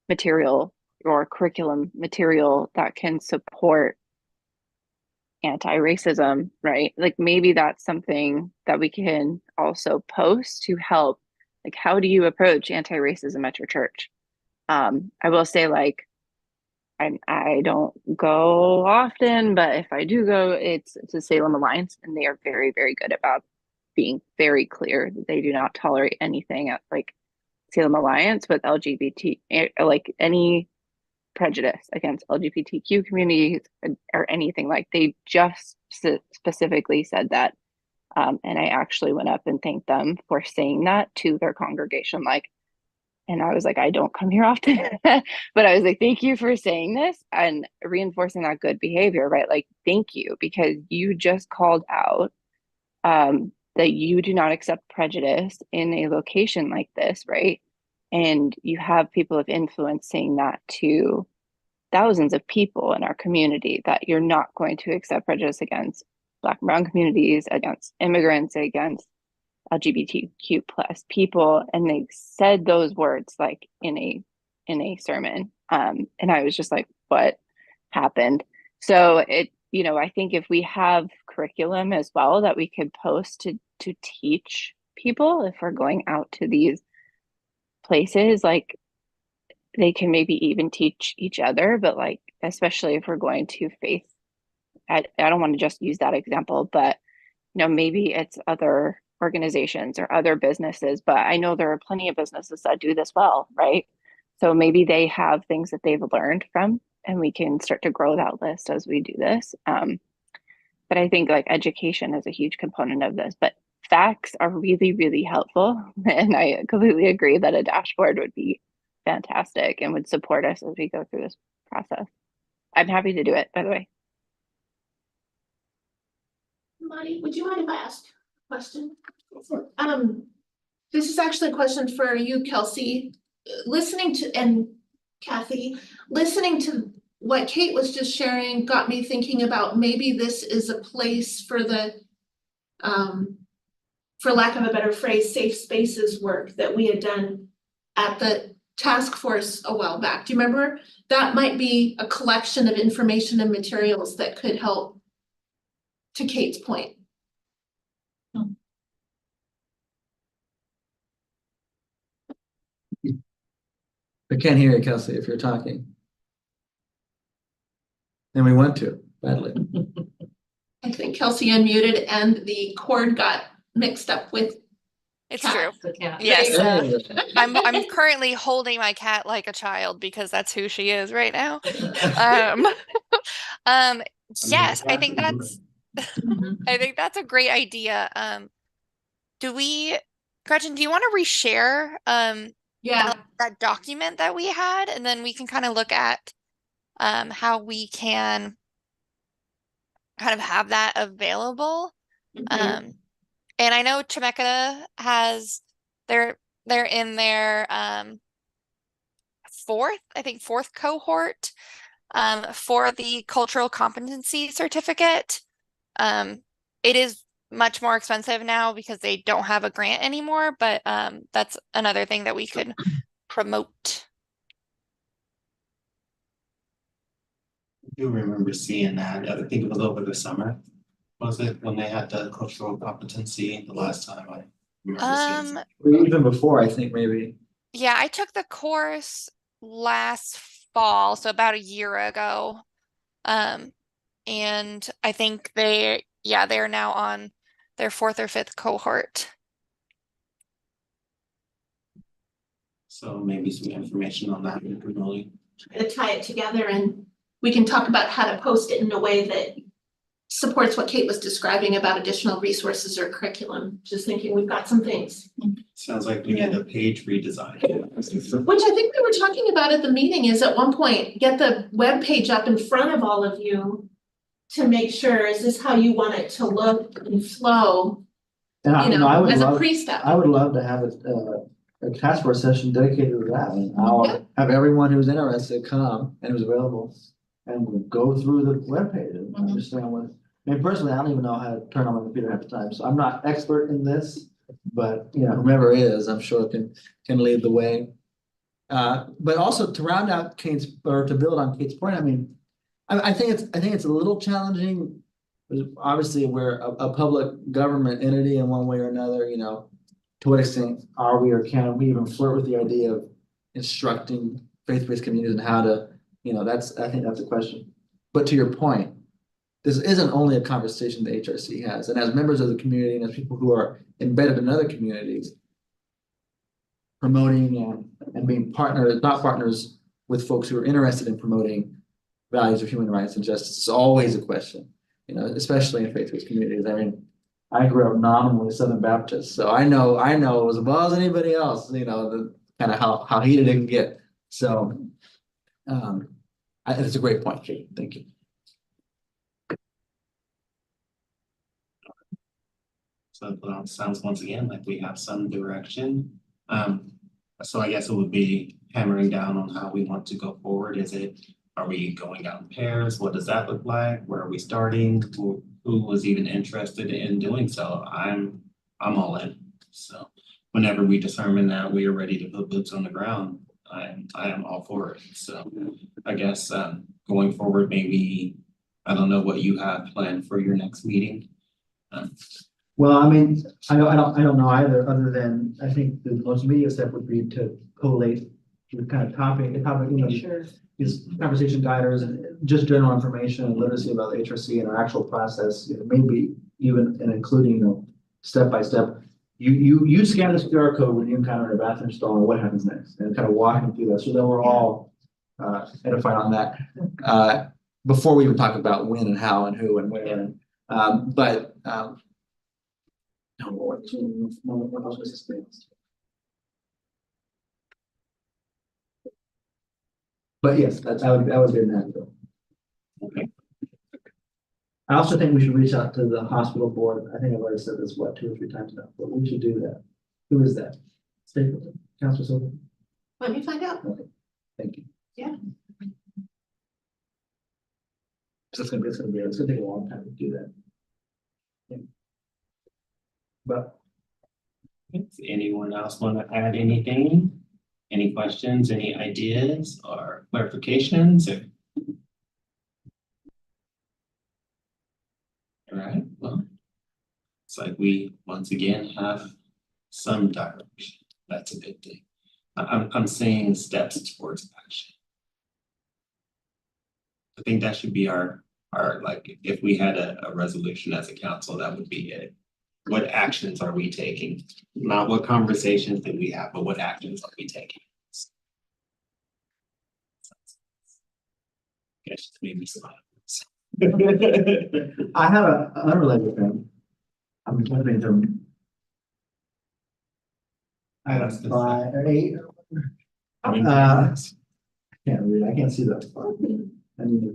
material or curriculum material that can support anti-racism, right? Like maybe that's something that we can also post to help. Like, how do you approach anti-racism at your church? I will say, like, I don't go often, but if I do go, it's a Salem Alliance, and they are very, very good about being very clear that they do not tolerate anything at like Salem Alliance with LGBT, like any prejudice against LGBTQ communities or anything. Like they just specifically said that. And I actually went up and thanked them for saying that to their congregation. Like, and I was like, I don't come here often, but I was like, thank you for saying this and reinforcing that good behavior, right? Like, thank you, because you just called out that you do not accept prejudice in a location like this, right? And you have people of influence saying that to thousands of people in our community, that you're not going to accept prejudice against Black and Brown communities, against immigrants, against LGBTQ plus people. And they said those words like in a sermon. And I was just like, what happened? So it, you know, I think if we have curriculum as well that we could post to teach people, if we're going out to these places, like they can maybe even teach each other, but like, especially if we're going to faith, I don't want to just use that example, but you know, maybe it's other organizations or other businesses, but I know there are plenty of businesses that do this well, right? So maybe they have things that they've learned from, and we can start to grow that list as we do this. But I think like education is a huge component of this, but facts are really, really helpful. And I completely agree that a dashboard would be fantastic and would support us as we go through this process. I'm happy to do it, by the way. Monty, would you mind if I ask a question? This is actually a question for you, Kelsey. Listening to, and Kathy, listening to what Kate was just sharing got me thinking about maybe this is a place for the, for lack of a better phrase, safe spaces work that we had done at the task force a while back. Do you remember? That might be a collection of information and materials that could help, to Kate's point. I can't hear you, Kelsey, if you're talking. And we want to, badly. I think Kelsey unmuted and the cord got mixed up with It's cat. true. The cat. Yes. Hey. I'm currently holding my cat like a child because that's who she is right now. Yes, I think that's I think that's a great idea. Gretchen, do you want to reshare Yeah, that document that we had, and then we can kind of look at how we can kind of have that available. mhm. And I know Chemeketa has they're in their fourth cohort for the cultural competency certificate. It is much more expensive now because they don't have a grant anymore, but that's another thing that we could promote. I do remember seeing that. I think it was over the summer. Was it when they had the cultural competency the last time I remember seeing? Um, Even before, I think maybe. yeah, I took the course last fall, so about a year ago. And I think they're now on their fourth or fifth cohort. So maybe some information on that would be really. To tie it together, and we can talk about how to post it in a way that supports what Kate was describing about additional resources or curriculum. Just thinking we've got some things. Sounds like we need a page redesign. Which I think we were talking about at the meeting is at one point, get the web page up in front of all of you to make sure, is this how you want it to look and flow, And I, you you know, I know, would as a love, pre-step. I would love to have a task force session dedicated to that. And I'll have everyone who's interested come and who's available and we'll go through the webpage and understand what. I mean, personally, I don't even know how to turn on my computer half the time, so I'm not expert in this, but you know, whomever is, I'm sure can lead the way. But also to round out Kate's, or to build on Kate's point, I mean, I think it's a little challenging. Obviously, we're a public government entity in one way or another, you know, to what extent are we or can we even flirt with the idea of instructing faith-based communities and how to, you know, I think that's a question. But to your point, this isn't only a conversation the HRC has, and as members of the community and as people who are embedded in other communities, promoting and being not partners with folks who are interested in promoting values of human rights and justice is always a question, you know, especially in faith-based communities. I mean, I grew up nominally Southern Baptist, so I know as well as anybody else, you know, the kind of how heated it can get. So, it's a great point, Kate. Thank you. So it sounds once again like we have some direction. So I guess it would be hammering down on how we want to go forward. Are we going out in pairs? What does that look like? Where are we starting? Who was even interested in doing so? I'm all in. So whenever we determine that we are ready to put boots on the ground, I am all for it. So I guess going forward, maybe I don't know what you have planned for your next meeting. Well, I mean, I don't know either, other than I think the most immediate step would be to collate the kind of topic, you know, Sure. these conversation guiders and just general information and literacy about the HRC and our actual process, you know, maybe even and including, you know, step by step. You scan this QR code when you encounter a bathroom stall and what happens next, and kind of walking through that, so that we're all edified on that. Before we even talk about when and how and who and where. No, what else was this thing? But yes, that would be natural. Okay. I also think we should reach out to the hospital board. I think I've already said this, 2 or 3 times now, but we should do that. Who is that? Stapleton, Councilor Silver? Let me find out. Okay, thank you. Yeah. So it's gonna take a long time to do that. Yeah. But Does anyone else want to add anything? Any questions, any ideas or clarifications? All right, well, it's like we once again have some direction. That's a good thing. I'm seeing steps towards action. I think that should be our like, if we had a resolution as a council, that would be it. What actions are we taking? Not what conversations did we have, but what actions are we taking? Guess maybe smile. I have an unrelated thing. I'm hoping to. I have 5 or 8. Can't read. I can't see that. I need to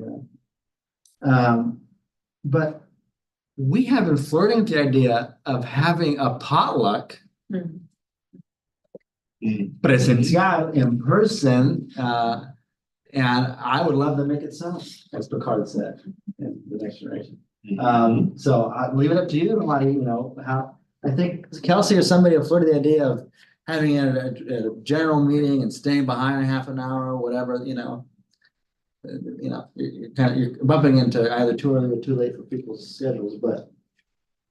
go. But we have been flirting with the idea of having a potluck presencial, in person, and I would love to make it so, as Picard said, in the next generation. So I leave it up to you, like, you know, how, I think Kelsey or somebody have floated the idea of having it at a general meeting and staying behind a half an hour or whatever, you know. You're bumping into either too early or too late for people's schedules, but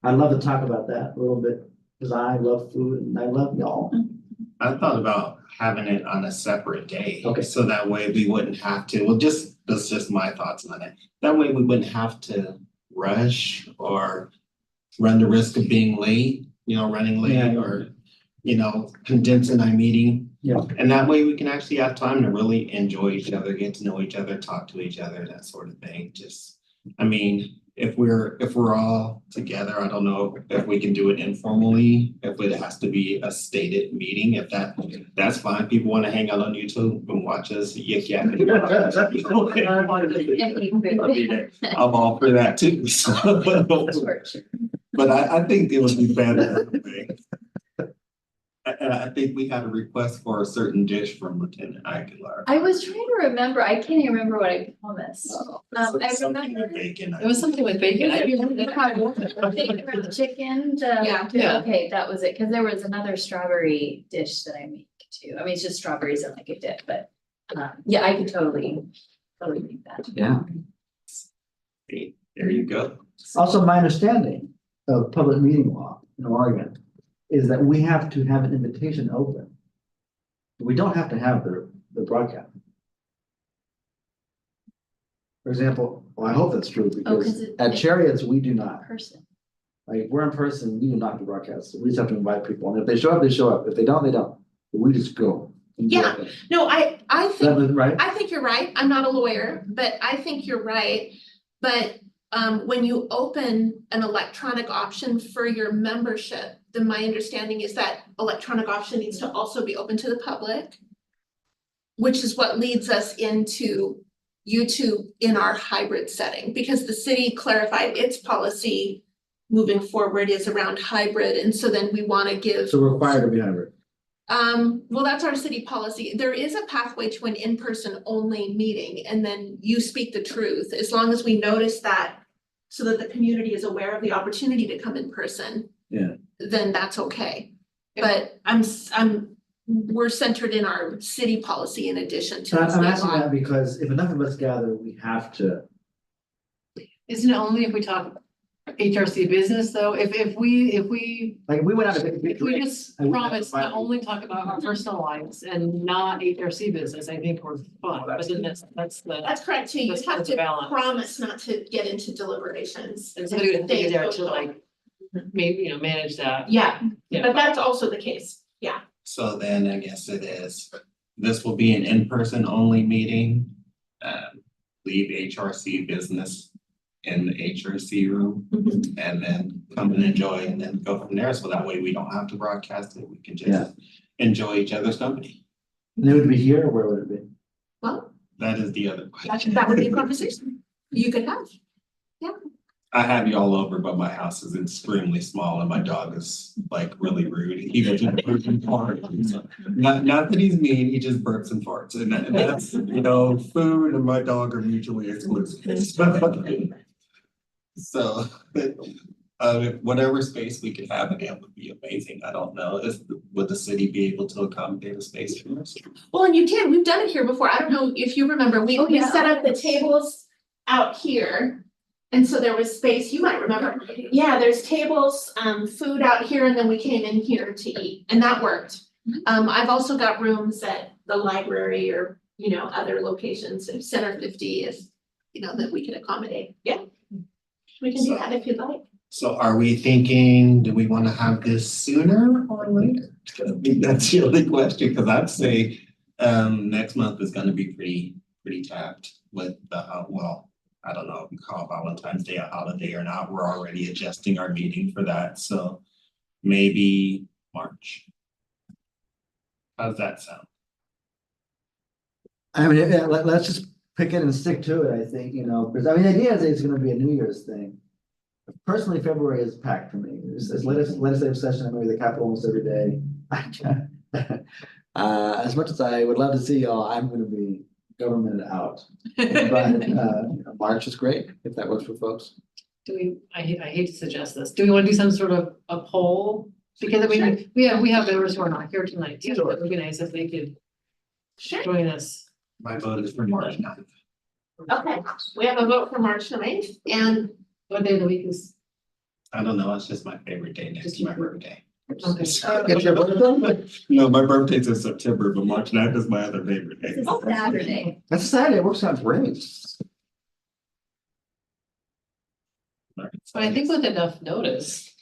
I'd love to talk about that a little bit, because I love food and I love y'all. I thought about having it on a separate day. Okay. So that way we wouldn't have to, well, that's just my thoughts on it. That way we wouldn't have to rush or run the risk of being late, running late Yeah. or, condensing our meeting. Yeah. And that way we can actually have time to really enjoy each other, get to know each other, talk to each other, that sort of thing. If we're all together, I don't know if we can do it informally, if it has to be a stated meeting, that's fine. People want to hang out on YouTube and watch us yik yak. I'm all for that too. So, but I think it would be better. And I think we had a request for a certain dish from Lieutenant Aguilar. I was trying to remember, I can't even remember what I promised. I Something remember. bacon. It was something with bacon. I Bacon remember. or chicken, Yeah. okay, that was it, cause there was another strawberry dish that I make too. I mean, it's just strawberries and like a dip, but, yeah, I could totally make that. Yeah. There you go. Also, my understanding of public meeting law in Oregon is that we have to have an invitation open. We don't have to have the broadcast. For example, well, I hope that's true Oh, because 'cause it- at Chariots, we do not. Person. Like, if we're in person, we do not do broadcasts. We just have to invite people. And if they show up, they show up. If they don't, they don't. But we just go. Yeah. No, I Is that think, right? I think you're right. I'm not a lawyer, but I think you're right. But when you open an electronic option for your membership, then my understanding is that electronic option needs to also be open to the public. Which is what leads us into YouTube in our hybrid setting, because the city clarified its policy moving forward is around hybrid, and so then we want to give. So we're required to be hybrid. Well, that's our city policy. There is a pathway to an in-person only meeting, and then you speak the truth, as long as we notice that. So that the community is aware of the opportunity to come in person. Yeah. Then that's okay. But we're centered in our city policy in addition to. So the I'm state asking law. that because if enough of us gather, we have to. Isn't it only if we talk HRC business though? If we Like, we went out to big we drinks. just and we had to promise to invite- only talk about our personal lives and not HRC business, I think we're fine, but then that's the. That's correct too. You That's have the to balance. promise not to get into deliberations. And somebody would stay be there to social. like, maybe, manage that. Yeah, Yeah. but that's also the case. Yeah. So then I guess it is, this will be an in-person only meeting. Leave HRC business in the HRC room and then come and enjoy and then go from there. So that way we don't have to broadcast it. We can Yeah. just enjoy each other's company. And it would be here, or where would it be? Well, That is the other question. that would be a conversation you could have. I have you all over, but my house is extremely small and my dog is like really rude. He goes and burps and farts. Not that he's mean, he just burps and farts. And that's, food and my dog are mutually exclusive. So, whatever space we could have in it would be amazing. I don't know, would the city be able to accommodate a space for us? Well, and you can, we've done it here before. I don't know if you remember, we yeah. set up the tables out here. And so there was space, you might remember. Yeah, there's tables, food out here, and then we came in here to eat, and that worked. I've also got rooms at the library or, other locations, if Center 50 is, that we can accommodate. Yeah. We can do that if you'd like. So are we thinking, do we want to have this sooner or later? I think that's the only question, because I'd say next month is gonna be pretty tapped with I don't know if we call Valentine's Day a holiday or not. We're already adjusting our meeting for that, so maybe March. How's that sound? I mean, yeah, let's just pick it and stick to it, I think, because the idea is it's gonna be a New Year's thing. Personally, February is packed for me. It's legislative session, maybe the Capitol almost every day. As much as I would love to see y'all, I'm gonna be government out. But March is great, if that works for folks. Do we, I hate to suggest this, do we want to do some sort of a poll? Because I mean, we have members who are not here tonight, too, so it would be nice if they could Sure. join us. My vote is for March 9th. Okay, we have a vote for March 9th, and What day of the week is? I don't know, it's just my favorite day next to my birthday. Okay. It's your birthday? No, my birthday's in September, but March 9th is my other favorite day. This is Saturday. That's Saturday, works out great. But I think with enough notice.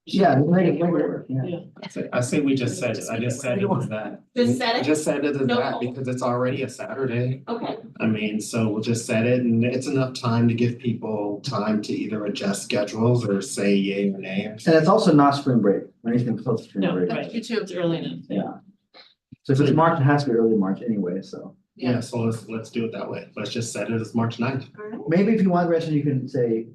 Yeah, make it work, yeah. Yeah. I say we just said it, I just said it was that. Just said I it? just said it as No that poll. because it's already a Saturday. okay, I mean, so we'll just set it and it's enough time to give people time to either adjust schedules or say yay or nay. And it's also not spring break, or anything close to spring No, break. right, you too. it's early enough. Yeah. So if it's March, it has to be early March anyway, so. Yeah, so let's do it that way. Let's just set it as March 9th. all right. Maybe if you want, Gretchen, you can say,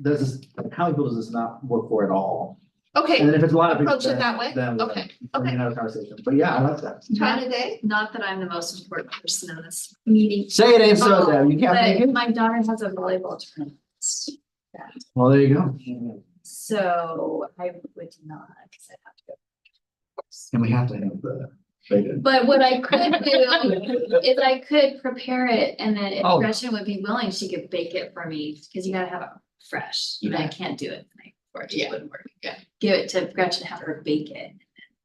does this, how many people does this not work for at all? And Okay, then if it's a lot of people. approach it that way, then we'll- okay, then we okay. can have a conversation, but yeah, I like that. Time of day, Not that I'm the most important person in this meeting, Say it ain't so, Deb, you can't make but it? my daughter has a volleyball tournament. Well, there you go. So I would not, because I'd have to go. And we have to have the. bacon. But what I could do is I could prepare it and then if Oh. Gretchen would be willing, she could bake it for me, because you gotta have it fresh. And I can't do it the night before, it just wouldn't work. Yeah. Give it to Gretchen, have her bake it and then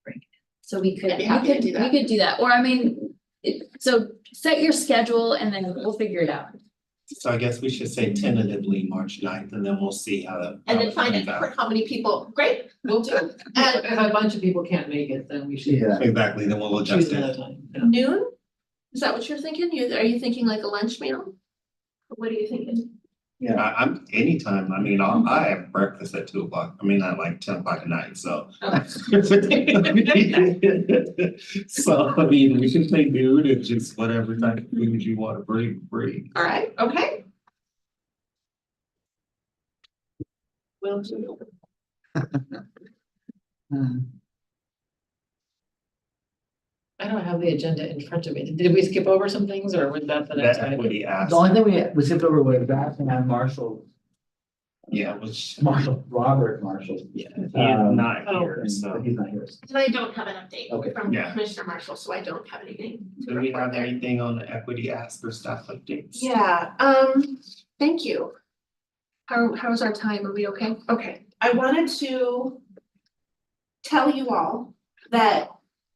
bring it. So we could, I'd be happy to do that. we could do that, or I mean, so set your schedule and then we'll figure it out. So I guess we should say tentatively March 9th and then we'll see how that. and how then it find turns out out. for how many people, great, we'll do. If And a bunch of people can't make it, then we should Yeah, Exactly, then we'll choose adjust another it. time. Yeah. noon, is that what you're thinking? Are you thinking like a lunch meal? What are you thinking? yeah. I'm anytime, I mean, I have breakfast at 2 o'clock, I mean, at like 10 o'clock at night, so. So, I mean, we can say noon and just whatever type of food you wanna bring. All right, okay. Will do. I don't have the agenda in front of me. Did we skip over some things or was that the next That item? equity ask, The only thing we skipped over was that and Marshall, yeah, which, Robert Marshall. yeah, he is not Oh. here, so. He's not here. And I don't have an update Okay. from Yeah. Commissioner Marshall, so I don't have anything. to Do we report have there. anything on the equity ask or staff updates? Yeah, thank you. How's our time? Are we okay? Okay, I wanted to tell you all that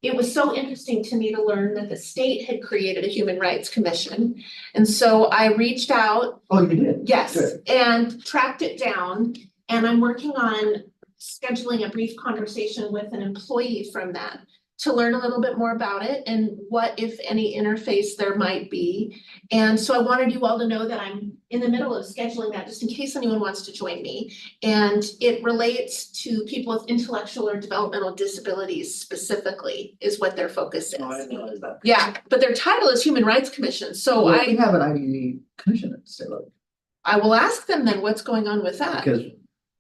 it was so interesting to me to learn that the state had created a Human Rights Commission. And so I reached out, Oh, you did? yes, Good. and tracked it down. And I'm working on scheduling a brief conversation with an employee from that to learn a little bit more about it and what, if any, interface there might be. And so I wanted you all to know that I'm in the middle of scheduling that, just in case anyone wants to join me. And it relates to people with intellectual or developmental disabilities specifically, is what their focus is. Oh, I didn't realize that. Yeah, but their title is Human Rights Commission, so Well, we I have an IDE commission at state level, will ask them then what's going on with that. because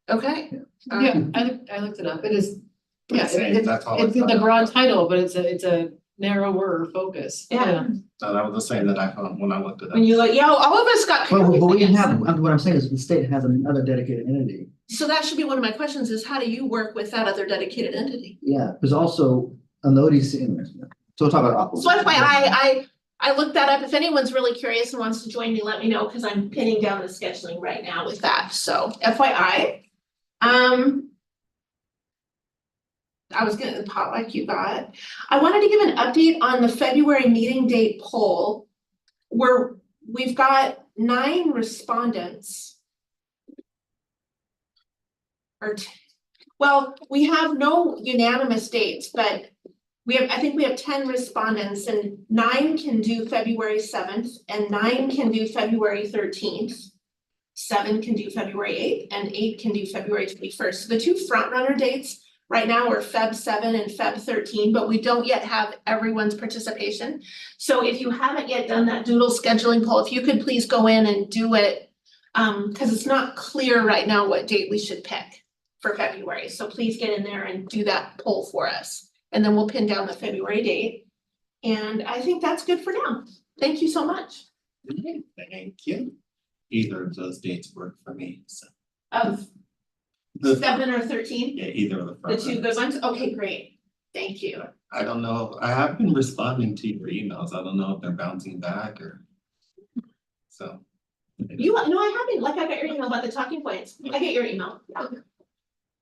Okay. Yeah, I looked it up. It is, yeah, Same, that's all it's it's the about. broad title, but it's a narrower focus. Yeah. No, that was the same that I found when I looked it up. When you're like, yeah, all of us got. Well, but we confused, I have, guess. what I'm saying is the state has another dedicated entity. So that should be one of my questions is how do you work with that other dedicated entity? Yeah, there's also an ODC in there. So we'll talk about. So FYI, I looked that up. If anyone's really curious and wants to join me, let me know, because I'm pinning down the scheduling right now with that. So FYI. I was getting the pot like you got. I wanted to give an update on the February meeting date poll, where we've got 9 respondents. Well, we have no unanimous dates, but I think we have 10 respondents and 9 can do February 7th and 9 can do February 13th. 7 can do February 8th and 8 can do February 21st. So the 2 front runner dates right now are Feb 7 and Feb 13, but we don't yet have everyone's participation. So if you haven't yet done that doodle scheduling poll, if you could please go in and do it, because it's not clear right now what date we should pick for February. So please get in there and do that poll for us. And then we'll pin down the February date. And I think that's good for now. Thank you so much. Okay, thank you. Either of those dates work for me, so. Of The- 7 or 13, Yeah, either of the. the front two good runners. ones? Okay, great. Thank you. I don't know, I have been responding to your emails, I don't know if they're bouncing back or. So. You, no, I haven't, like, I got your email about the talking points. I get your email. Yeah.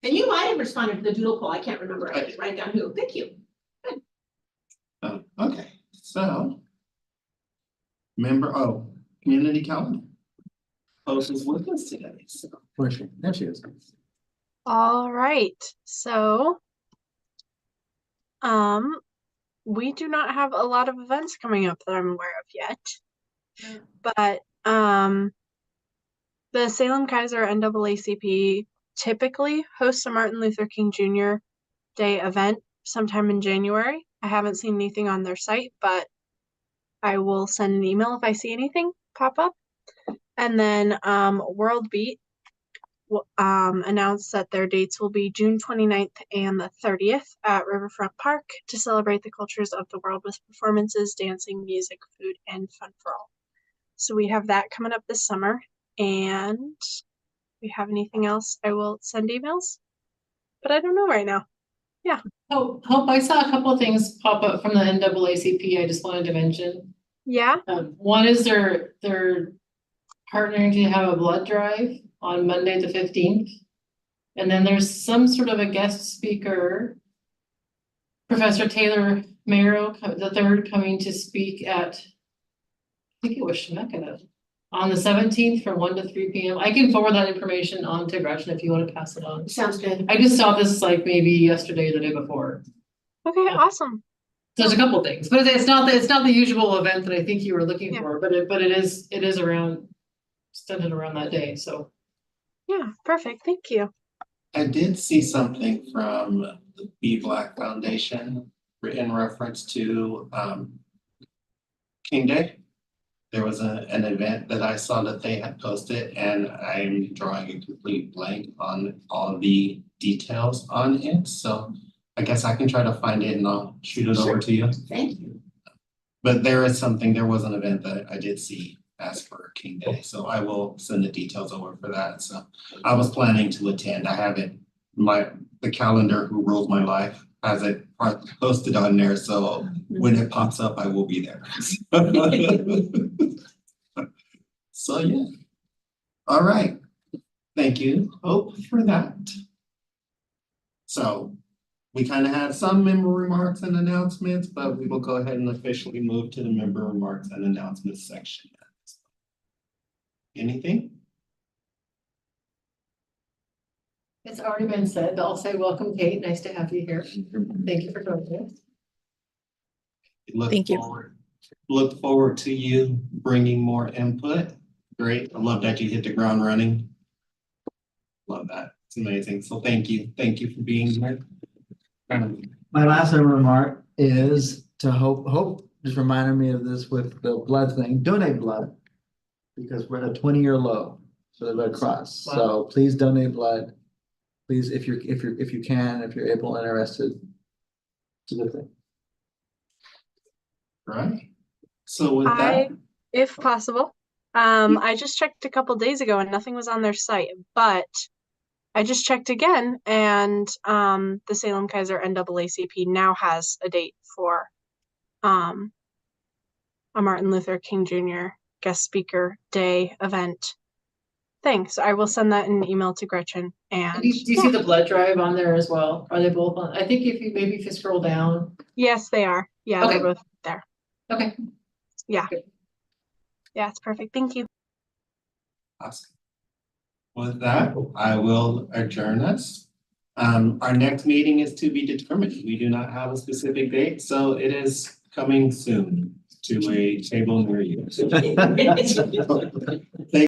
And you might have responded to the doodle poll. I can't remember. I didn't write down who. Thank you. Okay, so. Community calendar. Host is with us today, so. Where is she? There she is. All right, so we do not have a lot of events coming up that I'm aware of yet. But the Salem Kaiser NAACP typically hosts a Martin Luther King Jr. Day event sometime in January. I haven't seen anything on their site, but I will send an email if I see anything pop up. And then World Beat announced that their dates will be June 29th and the 30th at Riverfront Park to celebrate the cultures of the world with performances, dancing, music, food, and fun for all. So we have that coming up this summer. And if we have anything else, I will send emails. But I don't know right now. Oh, Hope, I saw a couple of things pop up from the NAACP I just wanted to mention. Yeah. One is they're partnering to have a blood drive on Monday the 15th. And then there's some sort of a guest speaker, Professor Taylor Marrow, the third, coming to speak at, I think it was Shemekinah, on the 17th from 1 to 3 p.m. I can forward that information on to Gretchen if you want to pass it on. Sounds good. I just saw this like maybe yesterday or the day before. Okay, awesome. So there's a couple things, but it's not the usual event that I think you were looking Yeah. for, but it is around, centered around that day, so. Yeah, perfect. Thank you. I did see something from the Be Black Foundation in reference to King Day. There was an event that I saw that they had posted, and I'm drawing a complete blank on all the details on it, so I guess I can try to find it and I'll shoot it over to you. Thank you. But there was an event that I did see ask for King Day, so I will send the details over for that. So I was planning to attend. I haven't, the calendar who rules my life has it posted on there, so when it pops up, I will be there. So yeah. All right. Thank you, Hope, for that. So we kind of had some member remarks and announcements, but we will go ahead and officially move to the member remarks and announcements section. Anything? It's already been said, but I'll say welcome, Kate. Nice to have you here. Thank you for joining us. Thank you. Look forward to you bringing more input. Great. I love that you hit the ground running. Love that. It's amazing. So thank you. Thank you for being here. My last remark is to Hope just reminded me of this with the blood thing, donate blood. Because we're at a 20-year low for the Red Cross, so please donate blood. Please, if you can, if you're able, interested. It's a good thing. Right. So with that, If possible, I just checked a couple days ago and nothing was on their site, but I just checked again and the Salem Kaiser NAACP now has a date for a Martin Luther King Jr. guest speaker day event thing. So I will send that in an email to Gretchen and Do you see the blood drive on there as well? Are they both on? I think if you scroll down. yes, they are. Yeah, Okay. they're both there. Okay. Yeah. Good. Yeah, it's perfect. Thank you. awesome. With that, I will adjourn us. Our next meeting is to be determined. We do not have a specific date, so it is coming soon to a table near you. Thank